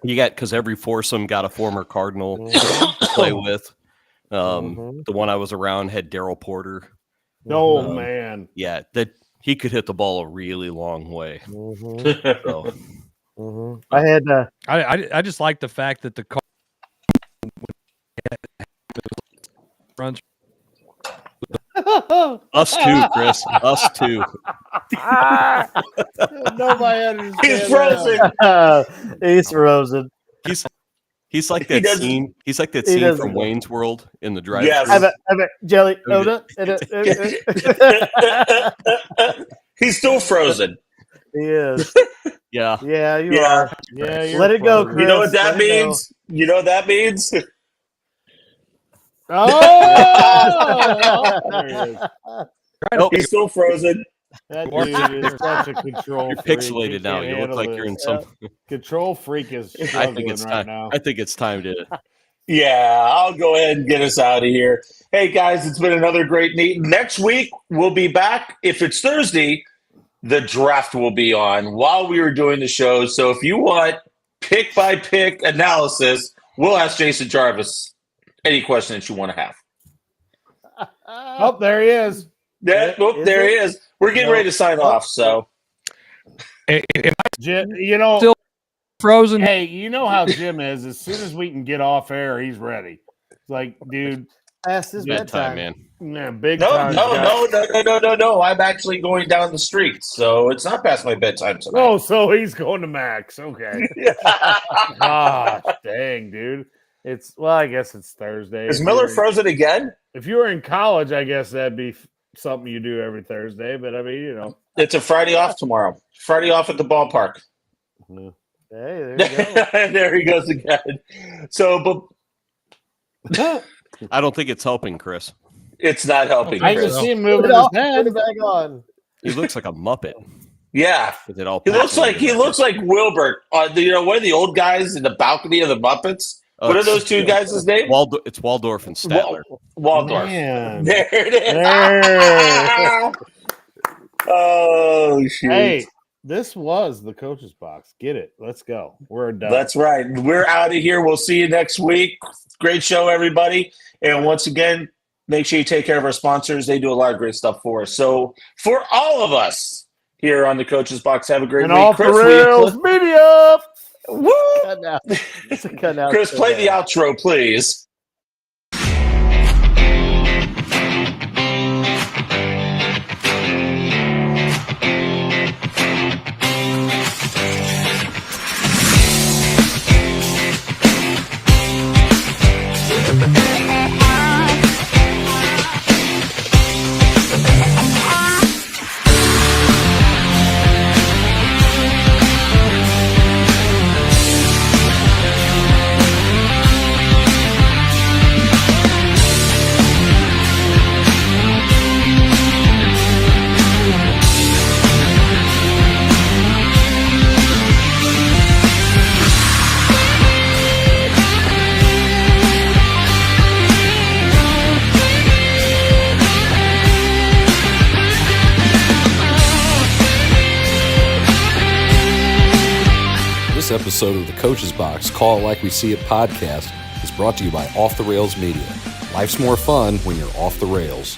You got, because every foursome got a former Cardinal to play with. The one I was around had Daryl Porter. Oh man, yeah, that he could hit the ball a really long way. I had I just like the fact that the car runs. Us too, Chris. Us too. Nobody understands. He's frozen. He's frozen. He's like that scene. He's like that scene from Wayne's World in the drive. Yes. I bet jelly. He's still frozen. He is. Yeah. Yeah, you are. Yeah, let it go, Chris. You know what that means? You know what that means? Oh, there he is. Nope, He's still frozen. That dude is such a control you're freak. pixelated now. He You can't look like handle you're in this. some. Control freak is I struggling think it's right time. now. I think it's time to. Yeah, I'll go ahead and get us out of here. Hey, guys, it's been another great meeting. Next week, we'll be back. If it's Thursday, the draft will be on while we are doing the show. So if you want pick-by-pick analysis, we'll ask Jason Jarvis any question that you want to have. Oh, there he is. There he is. We're getting ready to sign off, so. Jim, you know, Still frozen. hey, you know how Jim is. As soon as we can get off air, he's ready. It's like, dude, Past his Bedtime, bedtime. man. yeah, big No. time. I'm actually going down the street, so it's not past my bedtime tonight. Oh, so he's going to Max. Okay. Gosh, dang, dude. I guess it's Thursday. Is Miller frozen again? If you were in college, I guess that'd be something you do every Thursday. But I mean, you know, It's a Friday off tomorrow. Friday off at the ballpark. Hey, there you go. There he goes again. So, but I don't think it's helping, Chris. it's not helping. I can Chris. see him Put moving it his off, head. put it back on. He looks like a Muppet. Yeah, With it all he looks like pixelated. Wilbert. One of the old guys in the balcony of the Muppets. Oh, What are it's- those two guys' names? It's Waldorf and Statler. Waldorf. Man. There it is. There. Oh shoot! Hey, this was the coach's box. Get it. Let's go. We're done. That's right. We're out of here. We'll see you next week. Great show, everybody. And once again, make sure you take care of our sponsors. They do a lot of great stuff for us. So for all of us here on the Coach's Box, have a great and week. off the rails media. Woo! Cut out. It's a cut out. Chris, play the outro, please. This episode of the Coach's Box Call It Like We See It podcast is brought to you by Off the Rails Media. Life's more fun when you're off the rails.